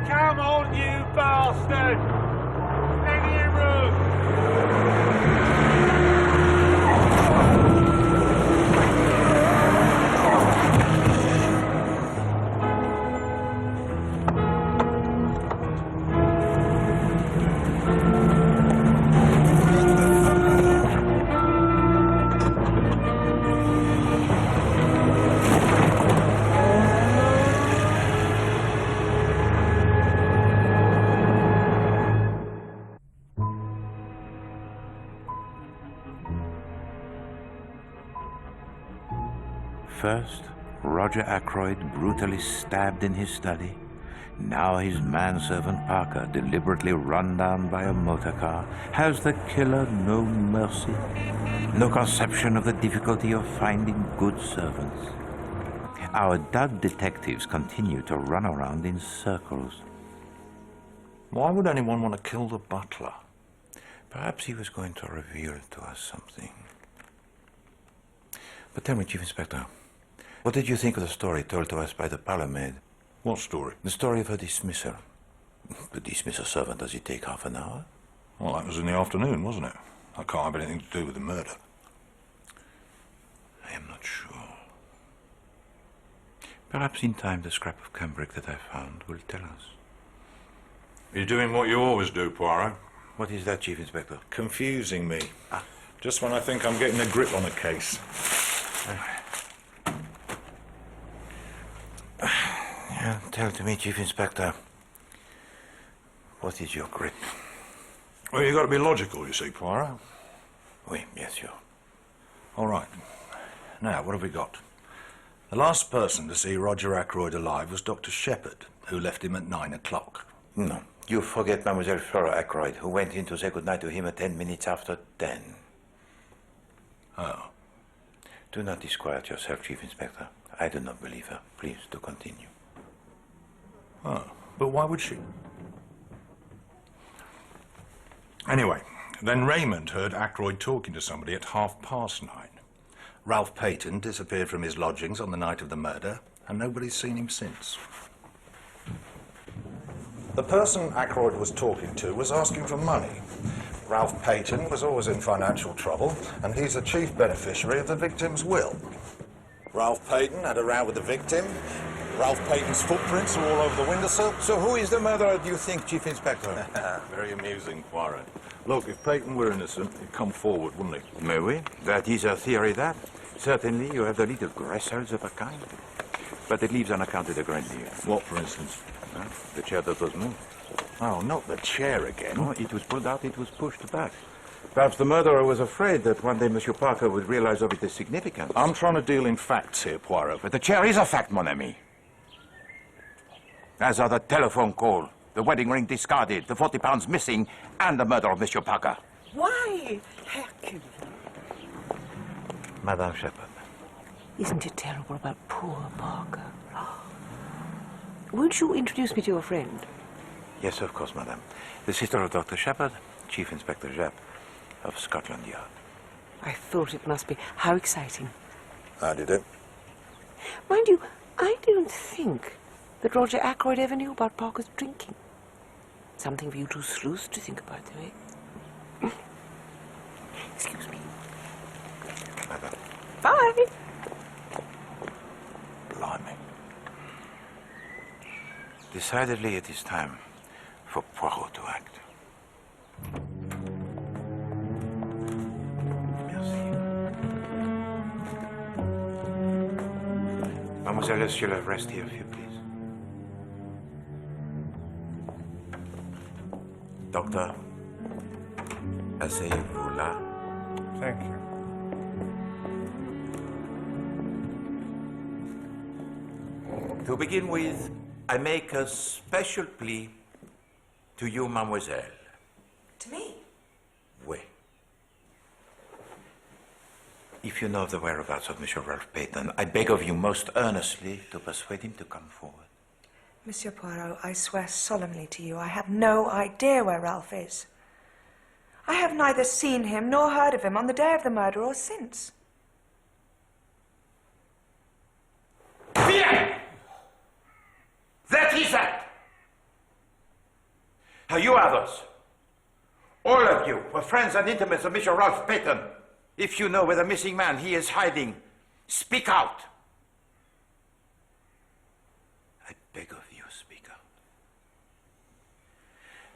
Come on, you bastard. Plenty of room. First, Roger Ackroyd brutally stabbed in his study. Now his manservant Parker, deliberately run down by a motor car. Has the killer no mercy? No conception of the difficulty of finding good servants? Our dud detectives continue to run around in circles. Why would anyone want to kill the butler? Perhaps he was going to reveal to us something. But tell me, Chief Inspector, what did you think of the story told to us by the parlour maid? What story? The story of her dismissal. To dismiss a servant, does it take half an hour? Well, that was in the afternoon, wasn't it? That can't have anything to do with the murder. I am not sure. Perhaps in time the scrap of cambric that I found will tell us. You're doing what you always do, Poirot. What is that, Chief Inspector? Confusing me. Just when I think I'm getting a grip on a case. Yeah, tell to me, Chief Inspector. What is your grip? Well, you've got to be logical, you see, Poirot. Oui, bien sûr. All right. Now, what have we got? The last person to see Roger Ackroyd alive was Dr. Shepherd, who left him at 9 o'clock. No, you forget Mademoiselle Flora Ackroyd, who went in to say goodnight to him at 10 minutes after 10. Oh. Do not disquiet yourself, Chief Inspector. I do not believe her. Please, do continue. Oh, but why would she? Anyway, then Raymond heard Ackroyd talking to somebody at 9:30. Ralph Payton disappeared from his lodgings on the night of the murder, and nobody's seen him since. The person Ackroyd was talking to was asking for money. Ralph Payton was always in financial trouble, and he's the chief beneficiary of the victim's will. Ralph Payton had a row with the victim. Ralph Payton's footprints are all over the windowsill. So who is the murderer, do you think, Chief Inspector? Very amusing, Poirot. Look, if Payton were innocent, he'd come forward, wouldn't he? Mais oui, that is a theory, that. Certainly, you have the little gressels of a kind. But it leaves unaccounted a great deal. What, for instance? The chair that was moved. Oh, not the chair again. No, it was pulled out, it was pushed back. Perhaps the murderer was afraid that one day Monsieur Parker would realize of its significance. I'm trying to deal in facts here, Poirot. But the chair is a fact, mon ami. As are the telephone call, the wedding ring discarded, the 40 pounds missing, and the murder of Monsieur Parker. Why, Hercule? Madame Shepherd. Isn't it terrible about poor Parker? Won't you introduce me to your friend? Yes, of course, madam. The sister of Dr. Shepherd, Chief Inspector Japp of Scotland Yard. I thought it must be. How exciting. How do you do? Mind you, I don't think that Roger Ackroyd ever knew about Parker's drinking. Something for you two sleuths to think about, though, eh? Excuse me. Madam. Bye. Blimey. Decidedly, it is time for Poirot to act. Merci. Mademoiselle Ursula, rest here, if you please. Doctor, asseyez-vous là. Thank you. To begin with, I make a special plea to you, mademoiselle. To me? Oui. If you know the whereabouts of Monsieur Ralph Peyton, I beg of you most earnestly to persuade him to come forward. Monsieur Poirot, I swear solemnly to you, I have no idea where Ralph is. I have neither seen him nor heard of him on the day of the murder or since. Bien! That is that! Now you others, all of you, were friends and intimates of Mr. Ralph Peyton. If you know where the missing man he is hiding, speak out. I beg of you, speak out.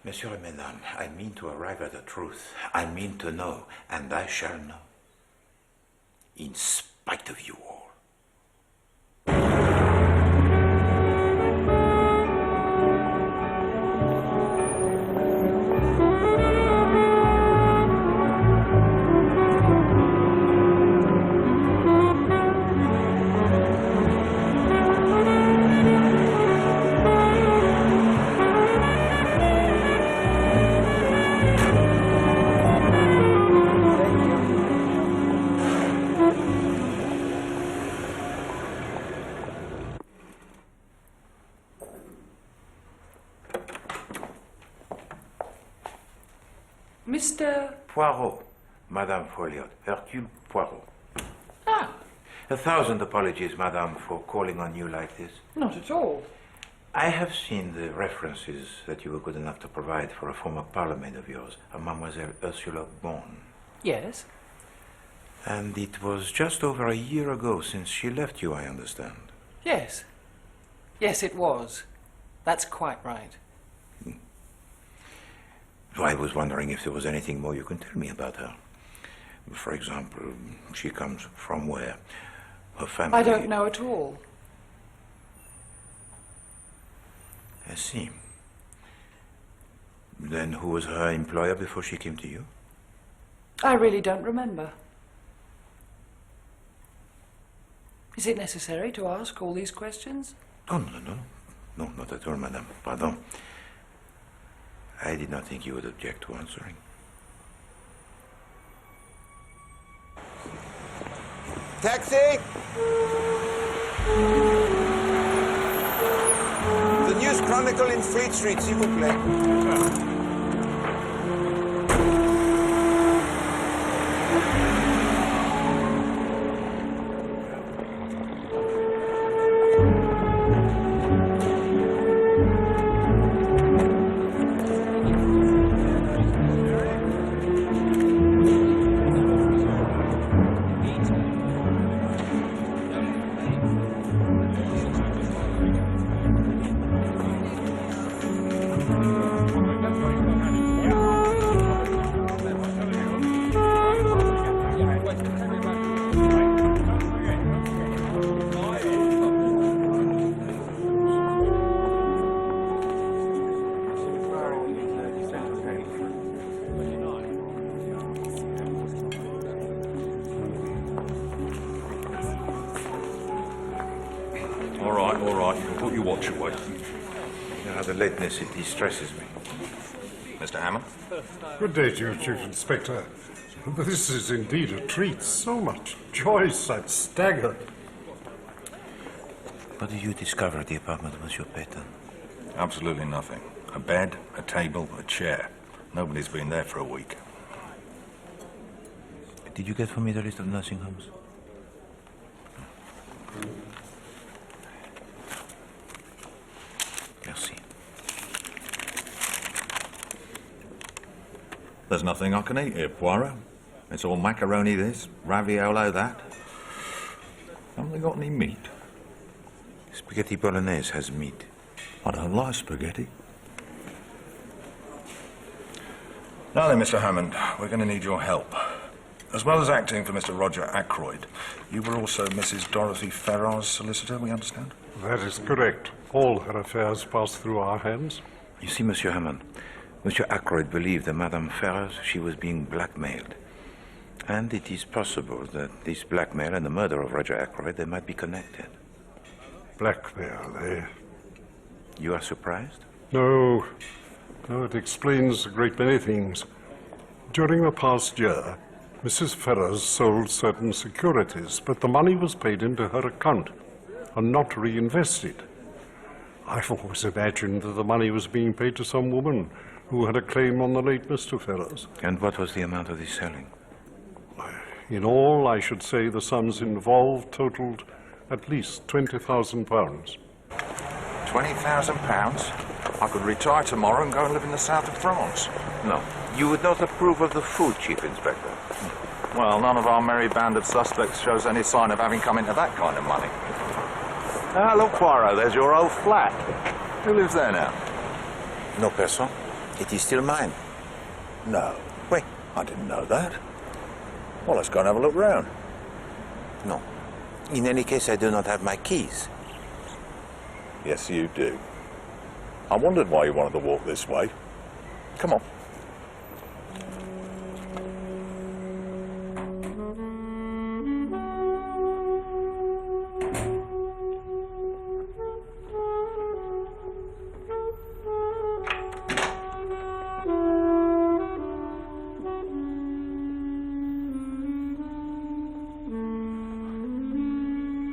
Monsieur et Mesdames, I mean to arrive at the truth. I mean to know, and I shall know. In spite of you all. Mr. Poirot, Madame Folliot, Hercule Poirot. Ah! 1,000 apologies, Madame, for calling on you like this. Not at all. I have seen the references that you were good enough to provide for a former parlourmaid of yours, a Mademoiselle Ursula Bond. Yes? And it was just over a year ago since she left you, I understand. Yes. Yes, it was. That's quite right. I was wondering if there was anything more you can tell me about her. For example, she comes from where? Her family... I don't know at all. I see. Then who was her employer before she came to you? I really don't remember. Is it necessary to ask all these questions? Oh, no. No, not at all, madame. Pardon. I did not think you would object to answering. Taxi! The News Chronicle in Fleet Street, s'il vous plaît. All right. Put your watch away. Now, the lateness, it distresses me. Mr. Hammond? Good day to you, Chief Inspector. This is indeed a treat. So much choice, I'm staggered. What did you discover at the apartment of Monsieur Peyton? Absolutely nothing. A bed, a table, a chair. Nobody's been there for a week. Did you get for me the list of nursing homes? Merci. There's nothing I can eat here, Poirot. It's all macaroni this, raviolo that. Haven't they got any meat? Spaghetti bolognese has meat. I don't like spaghetti. Now then, Mr. Hammond, we're going to need your help. As well as acting for Mr. Roger Ackroyd, you were also Mrs. Dorothy Ferrars' solicitor, we understand? That is correct. All her affairs pass through our hands. You see, Monsieur Hammond, Monsieur Ackroyd believed that Madame Ferrars, she was being blackmailed. And it is possible that this blackmail and the murder of Roger Ackroyd, they might be connected. Blackmail, eh? You are surprised? No. No, it explains a great many things. During the past year, Mrs. Ferrars sold certain securities, but the money was paid into her account and not reinvested. I've always imagined that the money was being paid to some woman who had a claim on the late Mr. Ferrars. And what was the amount of this selling? In all, I should say the sums involved totaled at least £20,000. £20,000? I could retire tomorrow and go and live in the south of France. No. You would not approve of the food, Chief Inspector. Well, none of our merry band of suspects shows any sign of having come into that kind of money. Ah, look, Poirot, there's your old flat. Who lives there now? No person. It is still mine. No. Wait, I didn't know that. Well, let's go and have a look round. No. In any case, I do not have my keys. Yes, you do. I wondered why you wanted to walk this way. Come on.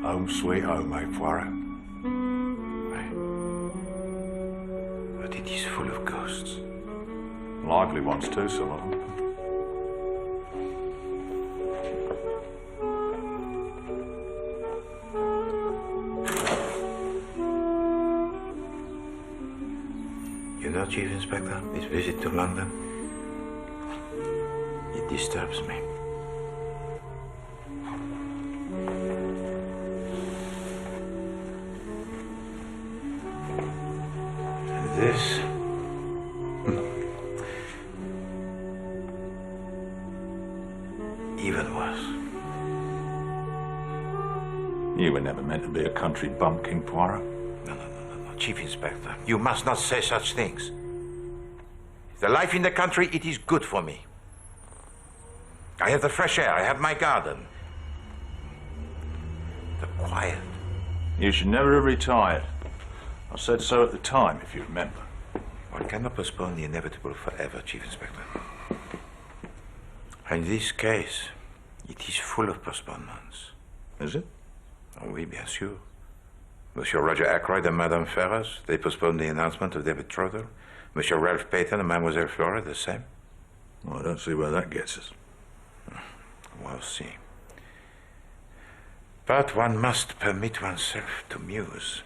Home sweet home, eh, Poirot? But it is full of ghosts. Lively ones too, some of them. You know, Chief Inspector, this visit to London, it disturbs me. This. Even worse. You were never meant to be a country bumpkin, Poirot. No, Chief Inspector. You must not say such things. The life in the country, it is good for me. I have the fresh air, I have my garden. The quiet. You should never have retired. I said so at the time, if you remember. One cannot postpone the inevitable forever, Chief Inspector. In this case, it is full of postponements. Is it? Oh, oui, bien sûr. Monsieur Roger Ackroyd and Madame Ferrars, they postponed the announcement of their betrothal. Monsieur Ralph Peyton and Mademoiselle Flora, the same. Well, I don't see where that gets us. We'll see. But one must permit oneself to muse.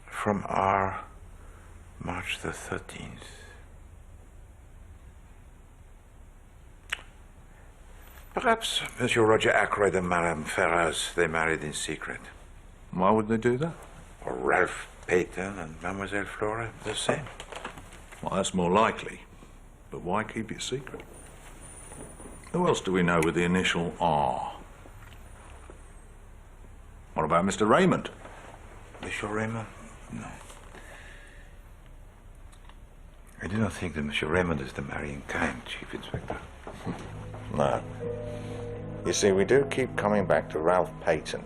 From our March the 13th. Perhaps Monsieur Roger Ackroyd and Madame Ferrars, they married in secret. Why would they do that? Or Ralph Peyton and Mademoiselle Flora, the same. Well, that's more likely. But why keep it secret? Who else do we know with the initial R? What about Mr. Raymond? Monsieur Raymond? No. I do not think that Monsieur Raymond is the marrying kind, Chief Inspector. No. You see, we do keep coming back to Ralph Peyton.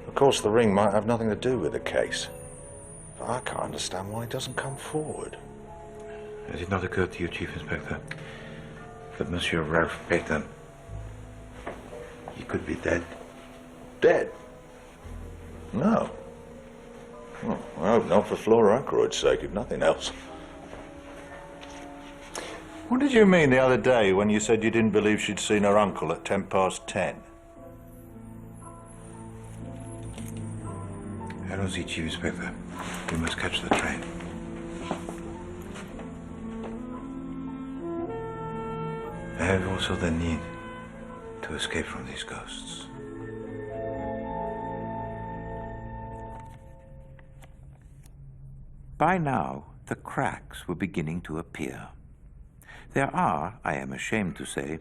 Of course, the ring might have nothing to do with the case. But I can't understand why he doesn't come forward. Has it not occurred to you, Chief Inspector, that Monsieur Ralph Payton, he could be dead? Dead? No. Well, I hope not for Flora Ackroyd's sake, if nothing else. What did you mean the other day when you said you didn't believe she'd seen her uncle at 10:10? Allons-y, Chief Inspector. We must catch the train. I have also the need to escape from these ghosts. By now, the cracks were beginning to appear. There are, I am ashamed to say,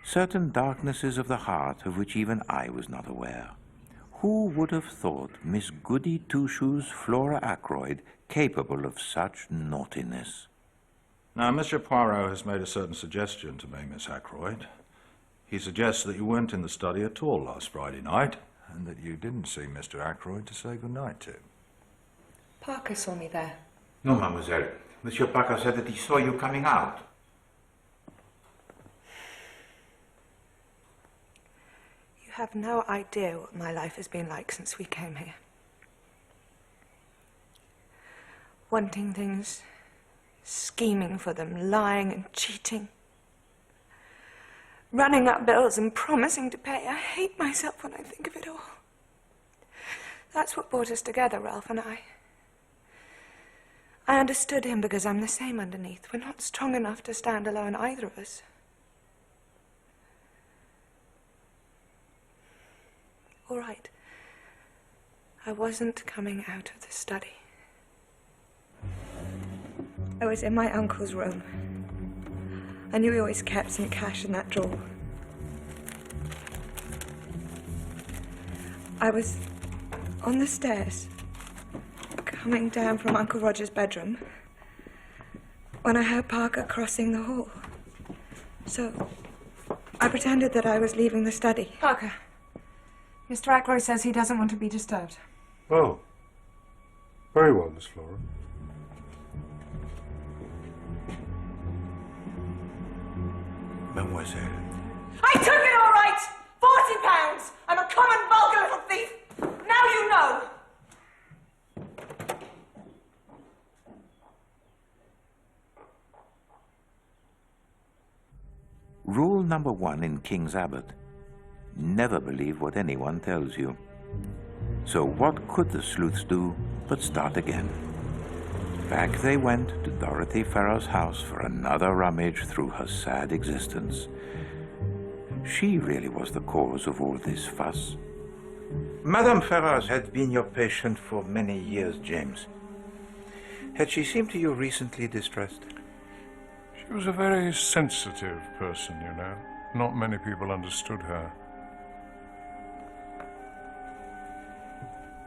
certain darknesses of the heart of which even I was not aware. Who would have thought Miss Goody Two-Shoes Flora Ackroyd capable of such naughtiness? Now, Monsieur Poirot has made a certain suggestion to me, Miss Ackroyd. He suggests that you weren't in the study at all last Friday night, and that you didn't see Mr. Ackroyd to say goodnight to. Parker saw me there. No, mademoiselle. Monsieur Parker said that he saw you coming out. You have no idea what my life has been like since we came here. Wanting things, scheming for them, lying and cheating. Running up bills and promising to pay. I hate myself when I think of it all. That's what brought us together, Ralph and I. I understood him because I'm the same underneath. We're not strong enough to stand alone, either of us. All right. I wasn't coming out of the study. I was in my uncle's room. I knew he always kept some cash in that drawer. I was on the stairs, coming down from Uncle Roger's bedroom, when I heard Parker crossing the hall. So I pretended that I was leaving the study. Parker, Mr. Ackroyd says he doesn't want to be disturbed. Oh. Very well, Miss Flora. Mademoiselle. I took it all right! £40! I'm a common, vulgar little thief! Now you know! Rule number 1 in King's Abbot: never believe what anyone tells you. So what could the sleuths do but start again? Back they went to Dorothy Farrow's house for another rummage through her sad existence. She really was the cause of all this fuss. Madame Ferrars had been your patient for many years, James. Had she seemed to you recently distressed? She was a very sensitive person, you know. Not many people understood her.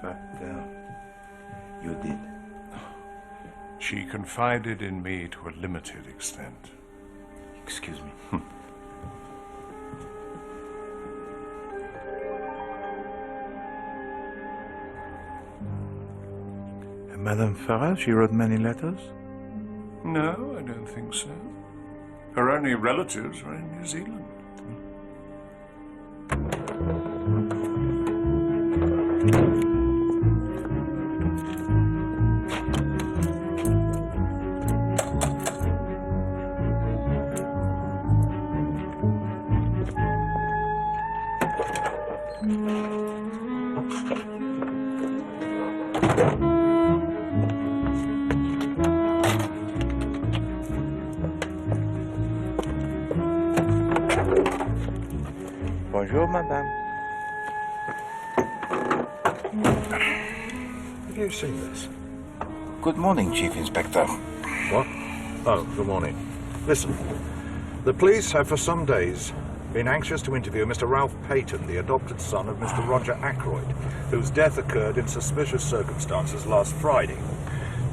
But you did. She confided in me to a limited extent. Excuse me. Madame Farrar, she wrote many letters? No, I don't think so. Her only relatives were in New Zealand. Bonjour, madame. Have you seen this? Good morning, Chief Inspector. What? Oh, good morning. Listen, the police have for some days been anxious to interview Mr. Ralph Payton, the adopted son of Mr. Roger Ackroyd, whose death occurred in suspicious circumstances last Friday.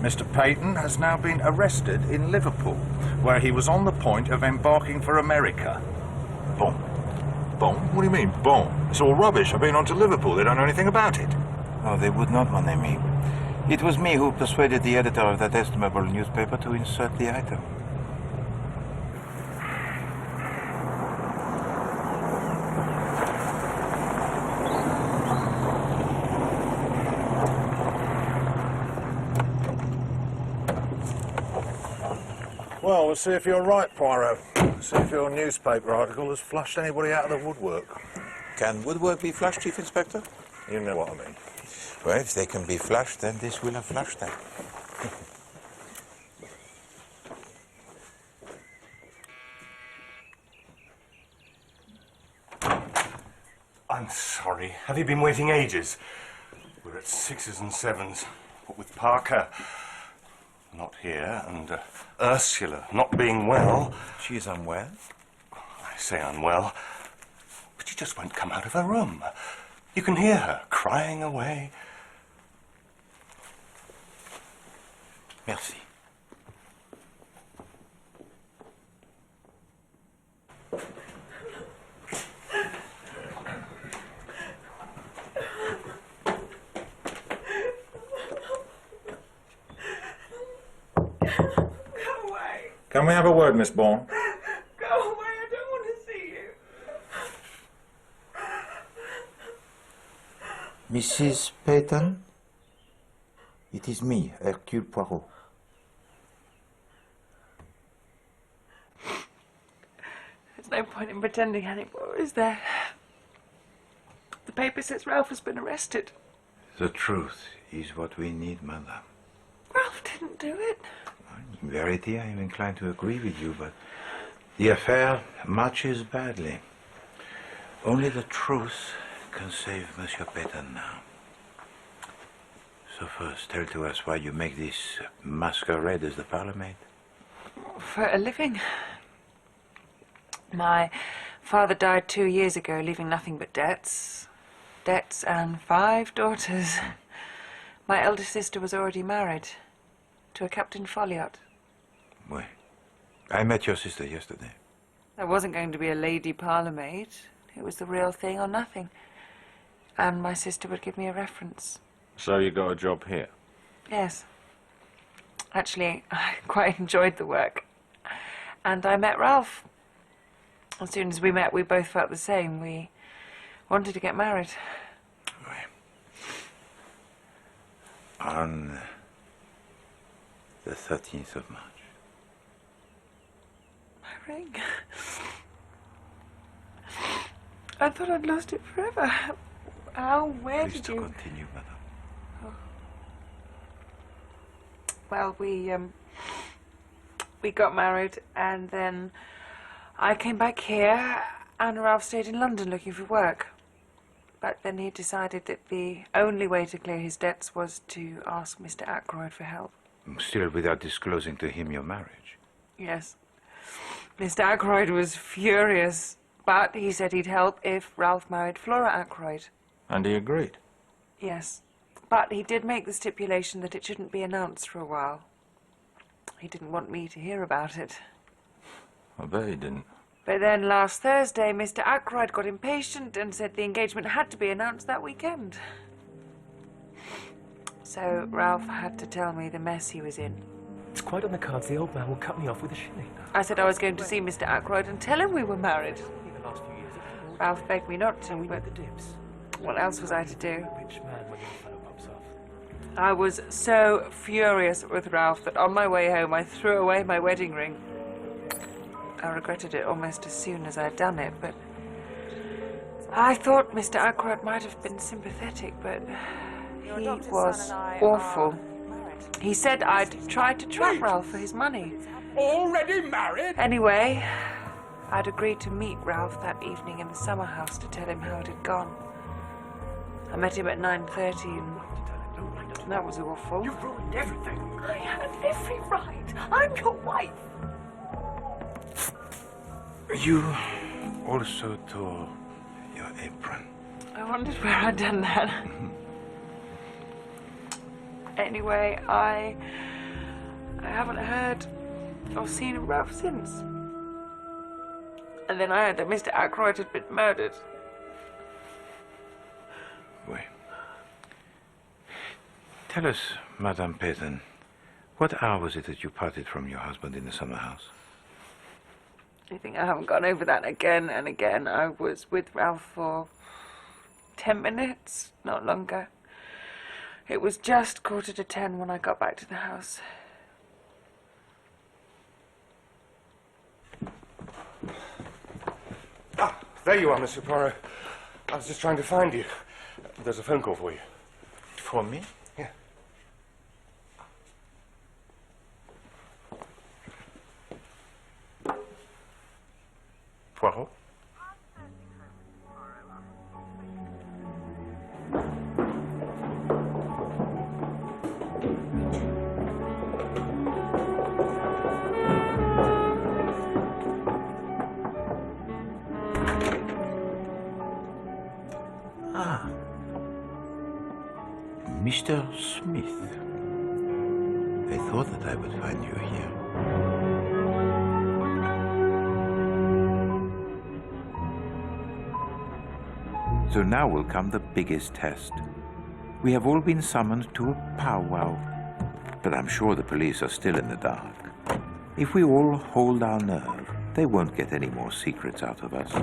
Mr. Payton has now been arrested in Liverpool, where he was on the point of embarking for America. Bon. Bon? What do you mean, bon? It's all rubbish. I've been on to Liverpool. They don't know anything about it. Oh, they would not, mon ami. It was me who persuaded the editor of that estimable newspaper to insert the item. Well, we'll see if you're right, Poirot. See if your newspaper article has flushed anybody out of the woodwork. Can woodwork be flushed, Chief Inspector? You know what I mean. Well, if they can be flushed, then this will have flushed them. I'm sorry. Have you been waiting ages? We're at 6s and 7s. What with Parker not here and Ursula not being well. She's unwell? I say unwell, but she just won't come out of her room. You can hear her crying away. Merci. Can we have a word, Miss Bourne? Go away, I don't want to see you. Mrs. Peyton? It is me, Hercule Poirot. There's no point in pretending anymore, is there? The paper says Ralph has been arrested. The truth is what we need, madame. Ralph didn't do it. In verity, I am inclined to agree with you, but the affair matches badly. Only the truth can save Monsieur Peyton now. So first, tell to us why you make this masquerade as the parlour maid. For a living. My father died 2 years ago, leaving nothing but debts. Debts and 5 daughters. My eldest sister was already married to a Captain Folliot. Well, I met your sister yesterday. There wasn't going to be a lady parlour maid. It was the real thing or nothing. And my sister would give me a reference. So you got a job here? Yes. Actually, I quite enjoyed the work. And I met Ralph. As soon as we met, we both felt the same. We wanted to get married. On the 13th of March. My ring. I thought I'd lost it forever. How? Where Please did you... continue, madame. Oh. Well, we got married, and then I came back here, and Ralph stayed in London looking for work. But then he decided that the only way to clear his debts was to ask Mr. Ackroyd for help. Still without disclosing to him your marriage. Yes. Mr. Ackroyd was furious, but he said he'd help if Ralph married Flora Ackroyd. And he agreed? Yes. But he did make the stipulation that it shouldn't be announced for a while. He didn't want me to hear about it. I bet he didn't. But then last Thursday, Mr. Ackroyd got impatient and said the engagement had to be announced that weekend. So Ralph had to tell me the mess he was in. It's quite on the cards the old man will cut me off with a shilling. I said I was going to see Mr. Ackroyd and tell him we were married. Ralph begged me not to, but what else was I to do? I was so furious with Ralph that on my way home I threw away my wedding ring. I regretted it almost as soon as I'd done it, but I thought Mr. Ackroyd might have been sympathetic, but he was awful. He said I'd tried to trap Ralph for his money. Already married? Anyway, I'd agreed to meet Ralph that evening in the summer house to tell him how it had gone. I met him at 9:30 and that was awful. You've ruined everything. I had every right. I'm your wife. You also tore your apron. I wondered where I'd done that. Anyway, I haven't heard or seen of Ralph since. And then I heard that Mr. Ackroyd had been murdered. Wait. Tell us, Madame Peyton, what hour was it that you parted from your husband in the summer house? I think I haven't gone over that again and again. I was with Ralph for 10 minutes, not longer. It was just 9:45 when I got back to the house. There you are, Monsieur Poirot. I was just trying to find you. There's a phone call for you. For me? Yeah. Poirot? Ah. Mr. Smith. I thought that I would find you here. So now will come the biggest test. We have all been summoned to a powwow, but I'm sure the police are still in the dark. If we all hold our nerve, they won't get any more secrets out of us.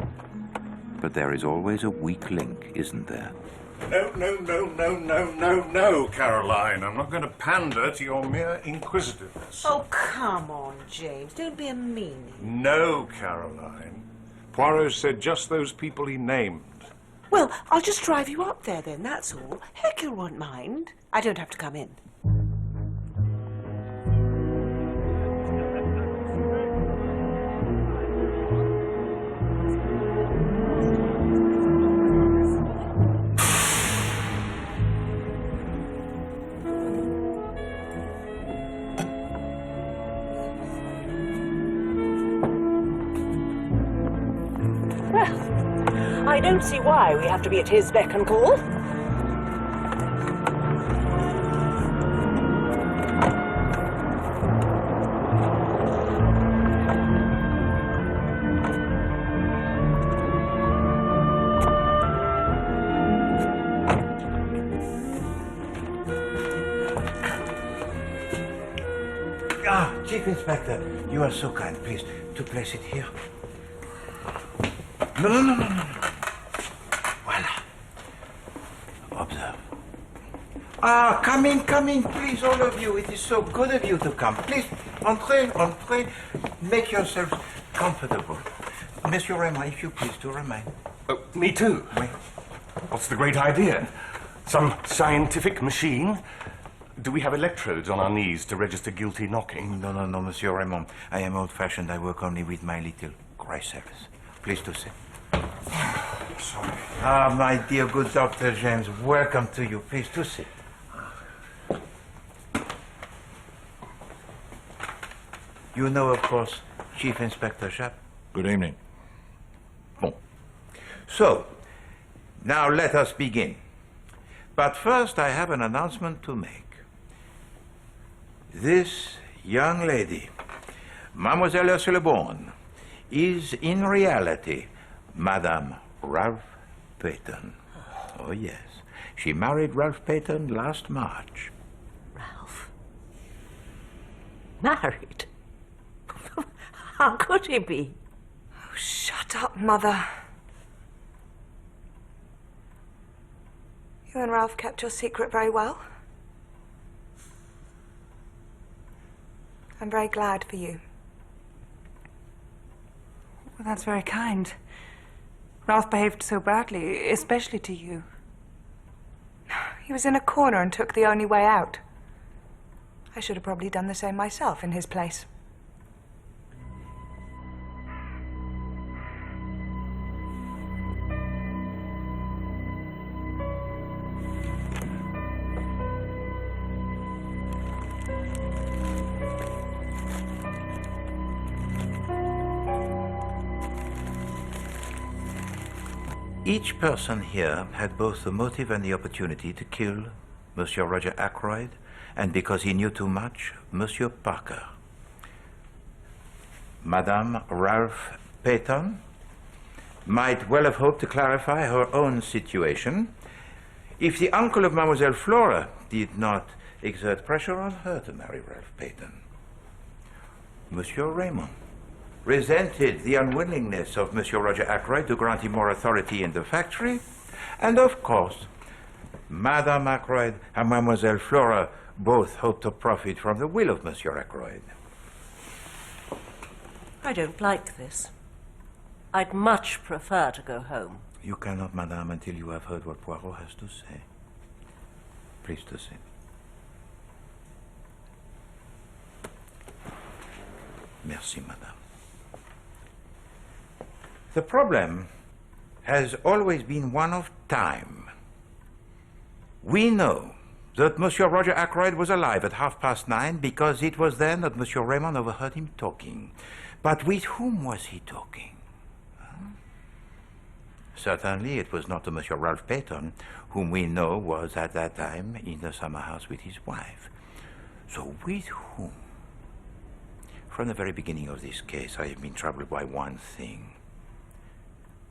But there is always a weak link, isn't there? No, Caroline. I'm not going to pander to your mere inquisitiveness. Oh, come on, James. Don't be a meanie. No, Caroline. Poirot said just those people he named. Well, I'll just drive you up there then, that's all. Hercule won't mind. I don't have to come in. I don't see why we have to be at his beck and call. Ah, Chief Inspector, you are so kind. Please, to place it here. No. Voila. Observe. Ah, come in, please, all of you. It is so good of you to come. Please, entrez. Make yourselves comfortable. Monsieur Raymond, if you please, to remain. Me too. Oui. What's the great idea? Some scientific machine? Do we have electrodes on our knees to register guilty knocking? No, Monsieur Raymond. I am old-fashioned. I work only with my little chrysalis. Please to sit. Sorry. Ah, my dear good Dr. James, welcome to you. Please to sit. You know, of course, Chief Inspector Japp'le. Good evening. Bon. So, now let us begin. But first, I have an announcement to make. This young lady, Mademoiselle Ursula Bourne, is in reality Madame Ralph Peyton. Oh, yes. She married Ralph Peyton last March. Ralph? Married? How could he be? Oh, shut up, Mother. You and Ralph kept your secret very well. I'm very glad for you. Well, that's very kind. Ralph behaved so badly, especially to you. He was in a corner and took the only way out. I should have probably done the same myself in his place. Each person here had both the motive and the opportunity to kill Monsieur Roger Ackroyd, and because he knew too much, Monsieur Parker. Madame Ralph Peyton might well have hoped to clarify her own situation if the uncle of Mademoiselle Flora did not exert pressure on her to marry Ralph Peyton. Monsieur Raymond resented the unwillingness of Monsieur Roger Ackroyd to grant him more authority in the factory, and of course, Madame Ackroyd and Mademoiselle Flora both hoped to profit from the will of Monsieur Ackroyd. I don't like this. I'd much prefer to go home. You cannot, madame, until you have heard what Poirot has to say. Please to sit. Merci, madame. The problem has always been one of time. We know that Monsieur Roger Ackroyd was alive at 9:30 because it was then that Monsieur Raymond overheard him talking. But with whom was he talking? Certainly it was not to Monsieur Ralph Peyton, whom we know was at that time in the summer house with his wife. So with whom? From the very beginning of this case, I have been troubled by one thing.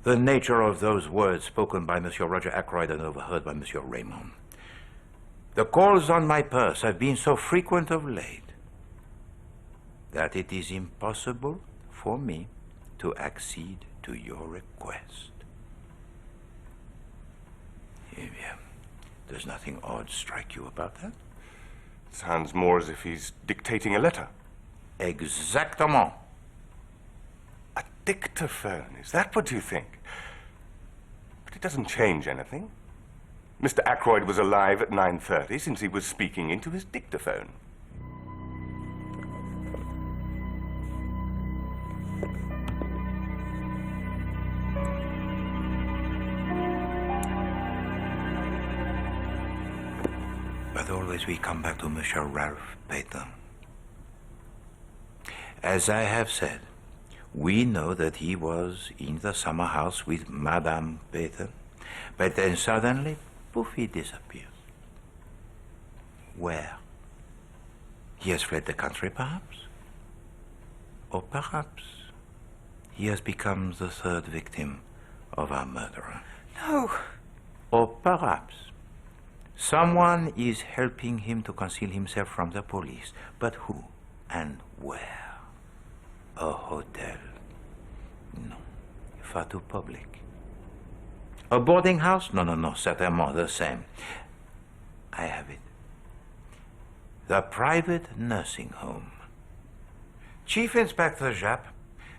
The nature of those words spoken by Monsieur Roger Ackroyd and overheard by Monsieur Raymond. The calls on my purse have been so frequent of late that it is impossible for me to accede to your request. Eh bien, does nothing odd strike you about that? Sounds more as if he's dictating a letter. Exactement. A dictaphone, is that what you think? But it doesn't change anything. Mr. Ackroyd was alive at 9:30 since he was speaking into his dictaphone. But always we come back to Monsieur Ralph Peyton. As I have said, we know that he was in the summer house with Madame Peyton, but then suddenly, poof, he disappears. Where? He has fled the country, perhaps? Or perhaps he has become the third victim of our murderer. No. Or perhaps someone is helping him to conceal himself from the police. But who and where? A hotel? No, far too public. A boarding house? No, certainly the same. I have it. The private nursing home. Chief Inspector Japp'le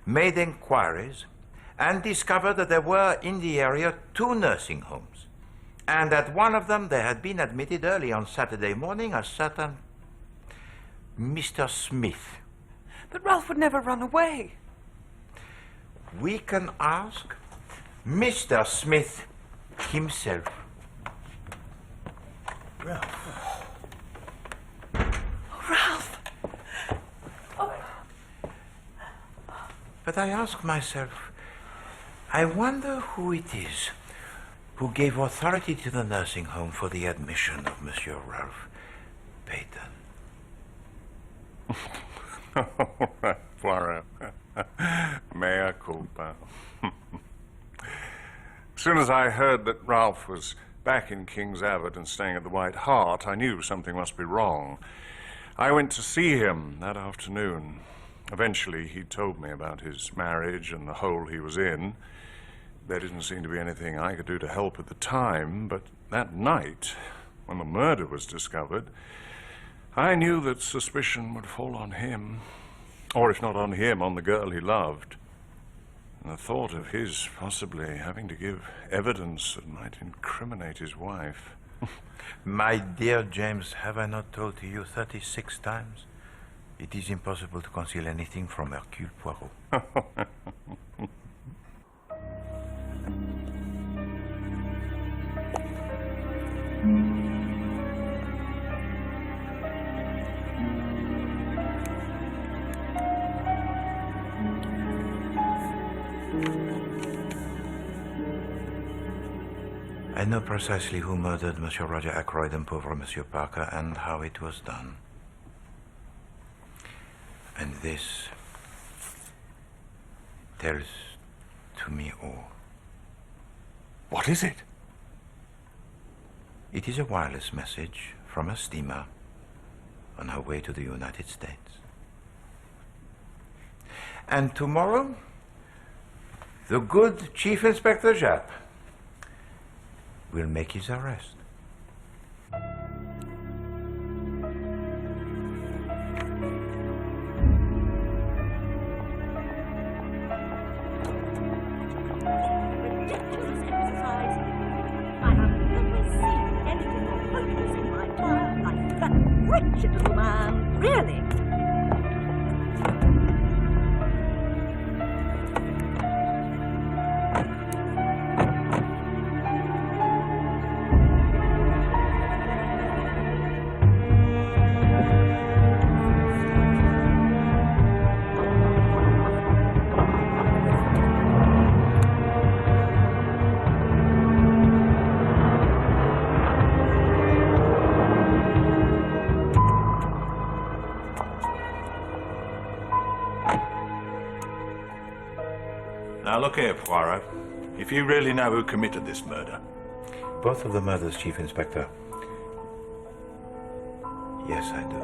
made inquiries and discovered that there were in the area 2 nursing homes, and at one of them there had been admitted early on Saturday morning a certain Mr. Smith. But Ralph would never run away. We can ask Mr. Smith himself. Ralph. Ralph! But I ask myself, I wonder who it is who gave authority to the nursing home for the admission of Monsieur Ralph Peyton. Poirot. Mea culpa. As soon as I heard that Ralph was back in King's Abbot and staying at the White Hart, I knew something must be wrong. I went to see him that afternoon. Eventually, he told me about his marriage and the hole he was in. There didn't seem to be anything I could do to help at the time, but that night, when the murder was discovered, I knew that suspicion would fall on him, or if not on him, on the girl he loved. And the thought of his possibly having to give evidence that might incriminate his wife. My dear James, have I not told to you 36 times? It is impossible to conceal anything from Hercule Poirot. I know precisely who murdered Monsieur Roger Ackroyd and poor Monsieur Parker, and how it was done. And this tells to me all. What is it? It is a wireless message from a steamer on her way to the United States. And tomorrow, the good Chief Inspector Japp'le will make his arrest. That wretched little man, really. Now look here, Poirot. If you really know who committed this murder. Both of the murders, Chief Inspector. Yes, I do.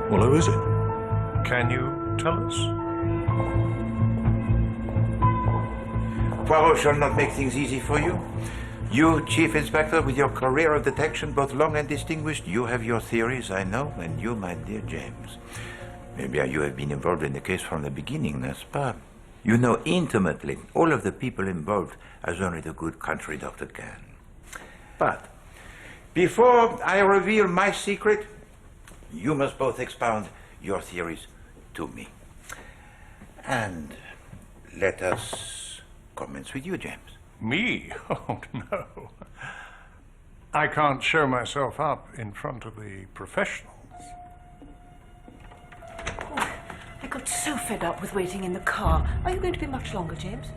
Well, who is it? Can you tell us? Poirot shall not make things easy for you. You, Chief Inspector, with your career of detection, both long and distinguished, you have your theories, I know, and you, my dear James. Maybe you have been involved in the case from the beginning, n'est-ce pas? You know intimately all of the people involved, as only the good country doctor can. But before I reveal my secret, you must both expound your theories to me. And let us commence with you, James. Me? Oh, no. I can't show myself up in front of the professionals. I got so fed up with waiting in the car. Are you going to be much longer, James?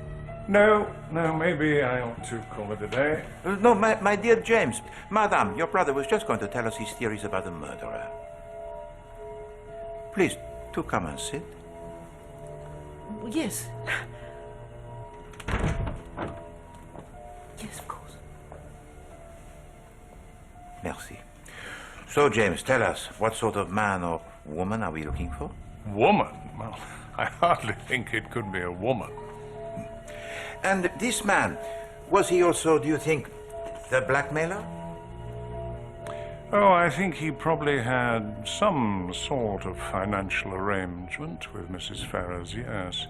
No, maybe I ought to call it a day. No, my dear James, Madame, your brother was just going to tell us his theories about the murderer. Please, do come and sit. Yes. Yes, of course. Merci. So, James, tell us, what sort of man or woman are we looking for? Woman? Well, I hardly think it could be a woman. And this man, was he also, do you think, the blackmailer? Oh, I think he probably had some sort of financial arrangement with Mrs. Ferrers, yes.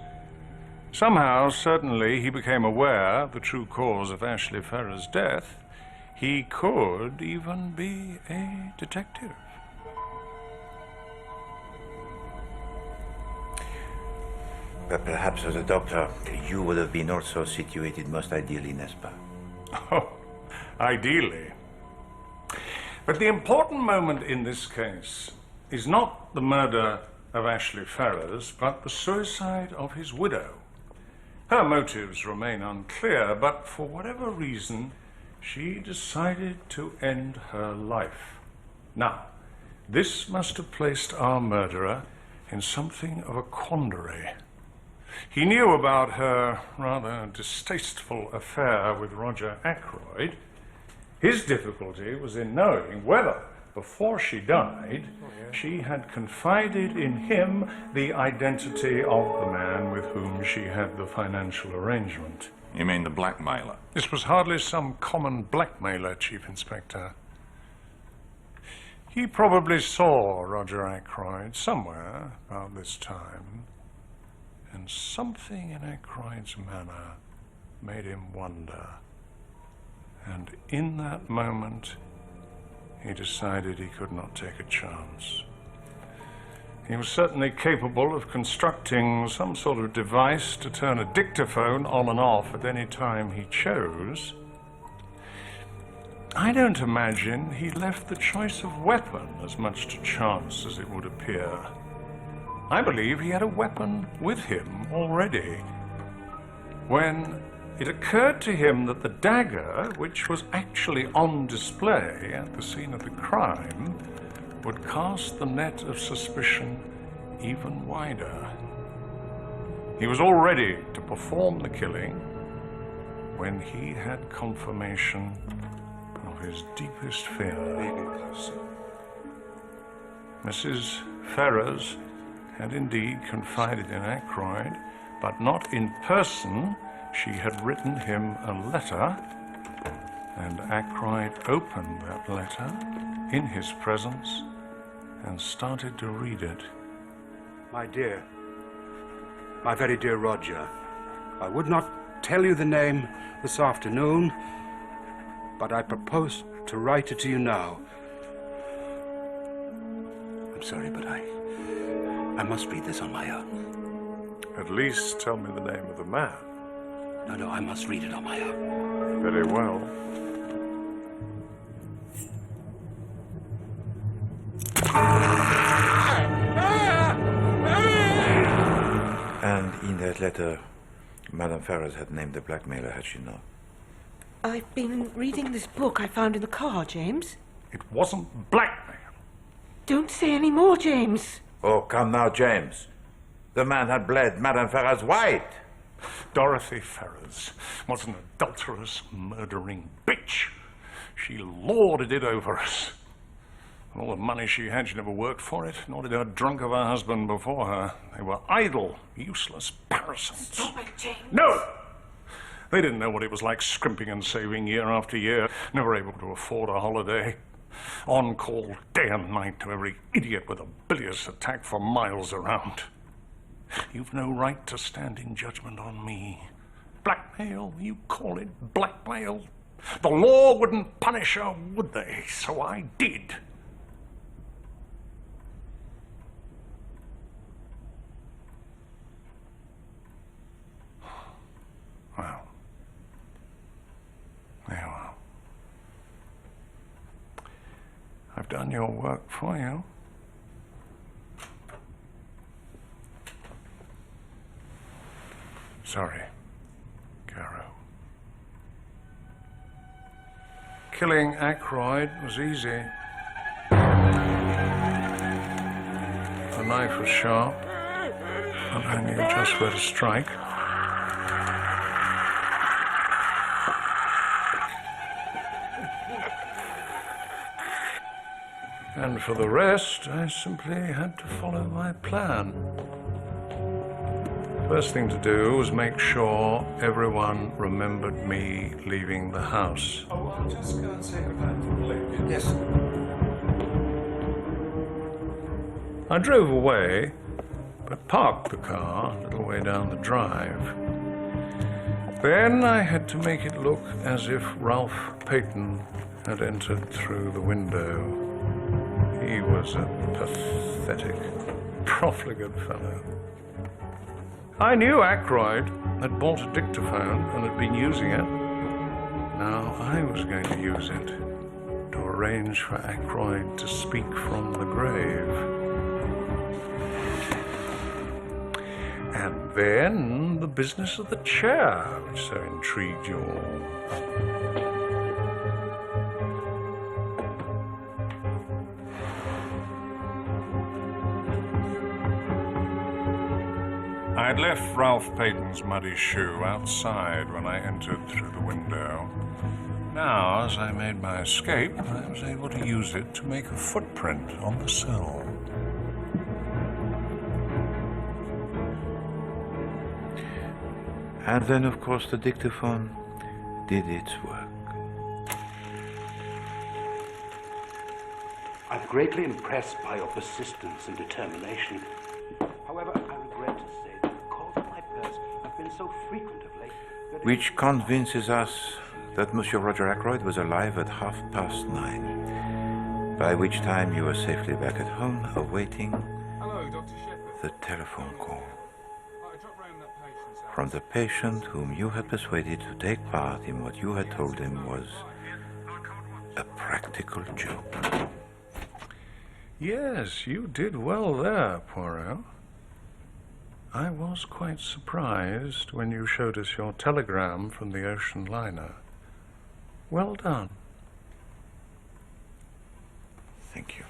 Somehow, certainly, he became aware of the true cause of Ashley Ferrers' death. He could even be a detective. But perhaps as a doctor, you would have been also situated most ideally, n'est-ce pas? Oh, ideally. But the important moment in this case is not the murder of Ashley Ferrers, but the suicide of his widow. Her motives remain unclear, but for whatever reason, she decided to end her life. Now, this must have placed our murderer in something of a quandary. He knew about her rather distasteful affair with Roger Ackroyd. His difficulty was in knowing whether, before she died, she had confided in him the identity of the man with whom she had the financial arrangement. You mean the blackmailer? This was hardly some common blackmailer, Chief Inspector. He probably saw Roger Ackroyd somewhere about this time, and something in Ackroyd's manner made him wonder. And in that moment, he decided he could not take a chance. He was certainly capable of constructing some sort of device to turn a dictaphone on and off at any time he chose. I don't imagine he left the choice of weapon as much to chance as it would appear. I believe he had a weapon with him already. When it occurred to him that the dagger, which was actually on display at the scene of the crime, would cast the net of suspicion even wider. He was all ready to perform the killing when he had confirmation of his deepest fear. Mrs. Ferrers had indeed confided in Ackroyd, but not in person. She had written him a letter, and Ackroyd opened that letter in his presence and started to read it. My dear, my very dear Roger, I would not tell you the name this afternoon, but I propose to write it to you now. I'm sorry, but I must read this on my own. At least tell me the name of the man. No, I must read it on my own. Very well. And in that letter, Madame Ferrers had named the blackmailer, had she not? I've been reading this book I found in the car, James. It wasn't blackmail. Don't say any more, James. Oh, come now, James. The man had bled Madame Ferrers white. Dorothy Ferrers was an adulterous, murdering bitch. She lorded it over us. And all the money she had, she never worked for it, nor did her drunk of her husband before her. They were idle, useless parasites. Stop it, James. No! They didn't know what it was like scrimping and saving year after year, never able to afford a holiday. On call day and night to every idiot with a bilious attack for miles around. You've no right to stand in judgment on me. Blackmail, you call it blackmail? The law wouldn't punish her, would they? So I did. Well, there you are. I've done your work for you. Sorry, Caro. Killing Ackroyd was easy. The knife was sharp, and I knew just where to strike. And for the rest, I simply had to follow my plan. First thing to do was make sure everyone remembered me leaving the house. Oh, I'll just go and say goodbye to the lady. Yes. I drove away, but parked the car a little way down the drive. Then I had to make it look as if Ralph Peyton had entered through the window. He was a pathetic, profligate fellow. I knew Ackroyd had bought a dictaphone and had been using it. Now I was going to use it to arrange for Ackroyd to speak from the grave. And then the business of the chair, which so intrigued you all. I had left Ralph Peyton's muddy shoe outside when I entered through the window. Now, as I made my escape, I was able to use it to make a footprint on the sill. And then, of course, the dictaphone did its work. I'm greatly impressed by your persistence and determination. However, I regret to say that the calls at my purse have been so frequent of late that Which convinces us that Monsieur Roger Ackroyd was alive at 9:30, by which time you were safely back at home, awaiting the telephone call from the patient whom you had persuaded to take part in what you had told him was a practical joke. Yes, you did well there, Poirot. I was quite surprised when you showed us your telegram from the ocean liner. Well done. Thank you.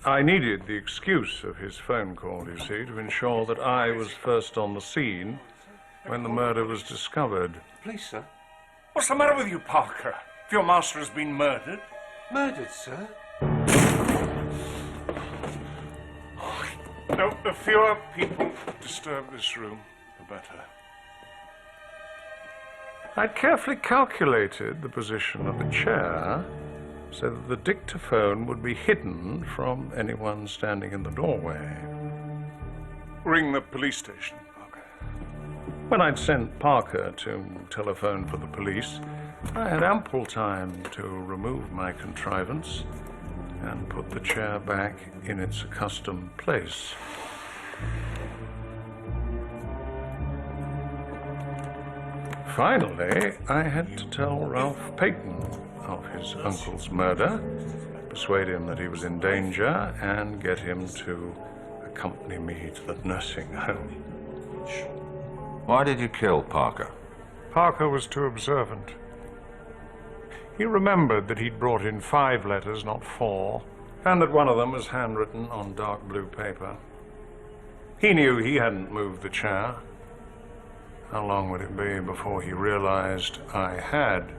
I needed the excuse of his phone call, you see, to ensure that I was first on the scene when the murder was discovered. Please, sir. What's the matter with you, Parker? If your master has been murdered? Murdered, sir? No, the fewer people disturb this room, the better. I'd carefully calculated the position of the chair so that the dictaphone would be hidden from anyone standing in the doorway. Ring the police station, Parker. When I'd sent Parker to telephone for the police, I had ample time to remove my contrivance and put the chair back in its accustomed place. Finally, I had to tell Ralph Peyton of his uncle's murder, persuade him that he was in danger, and get him to accompany me to the nursing home. Why did you kill Parker? Parker was too observant. He remembered that he'd brought in 5 letters, not 4, and that one of them was handwritten on dark blue paper. He knew he hadn't moved the chair. How long would it be before he realized I had?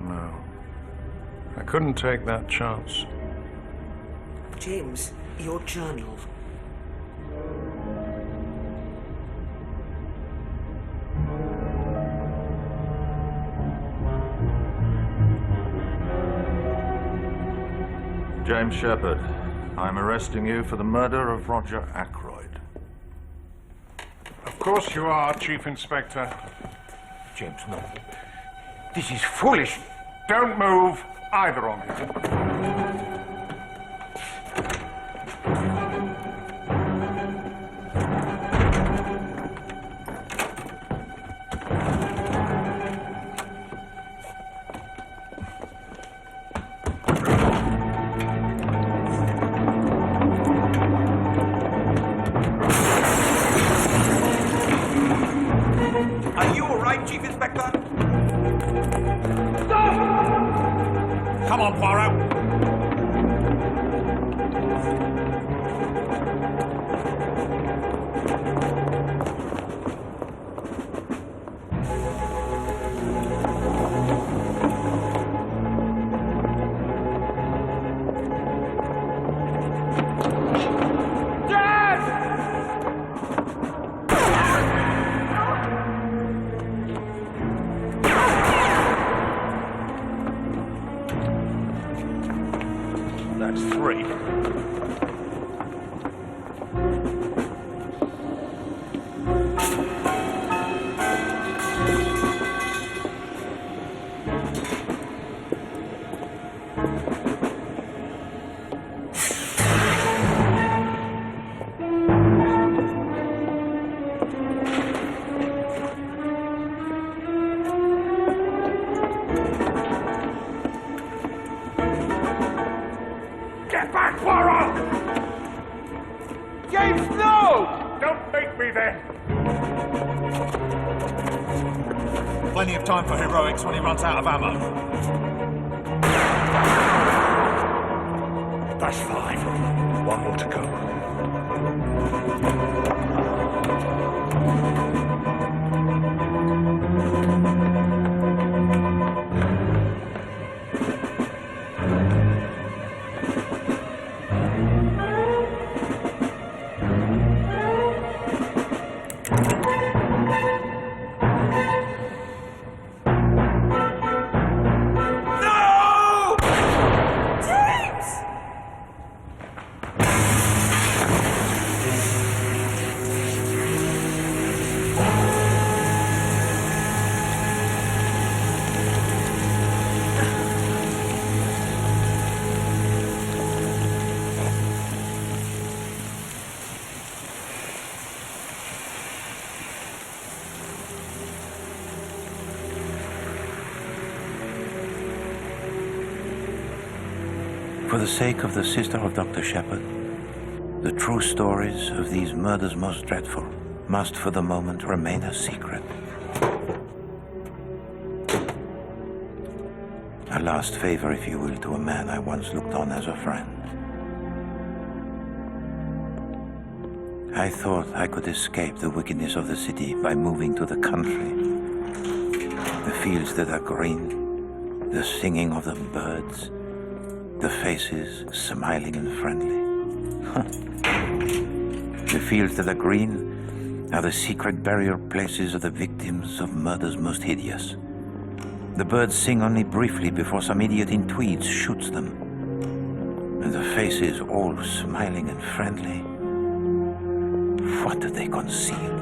No. I couldn't take that chance. James, your journal. James Shepherd, I'm arresting you for the murder of Roger Ackroyd. Of course you are, Chief Inspector. James, no. This is foolish. Don't move, either of you. Are you all right, Chief Inspector? Come on, Poirot. That's 3. Get back, Poirot! James, no! Don't make me then! Plenty of time for heroics when he runs out of ammo. That's 5. 1 more to go. For the sake of the sister of Dr. Shepherd, the true stories of these murders most dreadful must for the moment remain a secret. A last favor, if you will, to a man I once looked on as a friend. I thought I could escape the wickedness of the city by moving to the country. The fields that are green, the singing of the birds, the faces smiling and friendly. The fields that are green are the secret burial places of the victims of murders most hideous. The birds sing only briefly before some idiot in tweeds shoots them. And the faces all smiling and friendly. What do they conceal?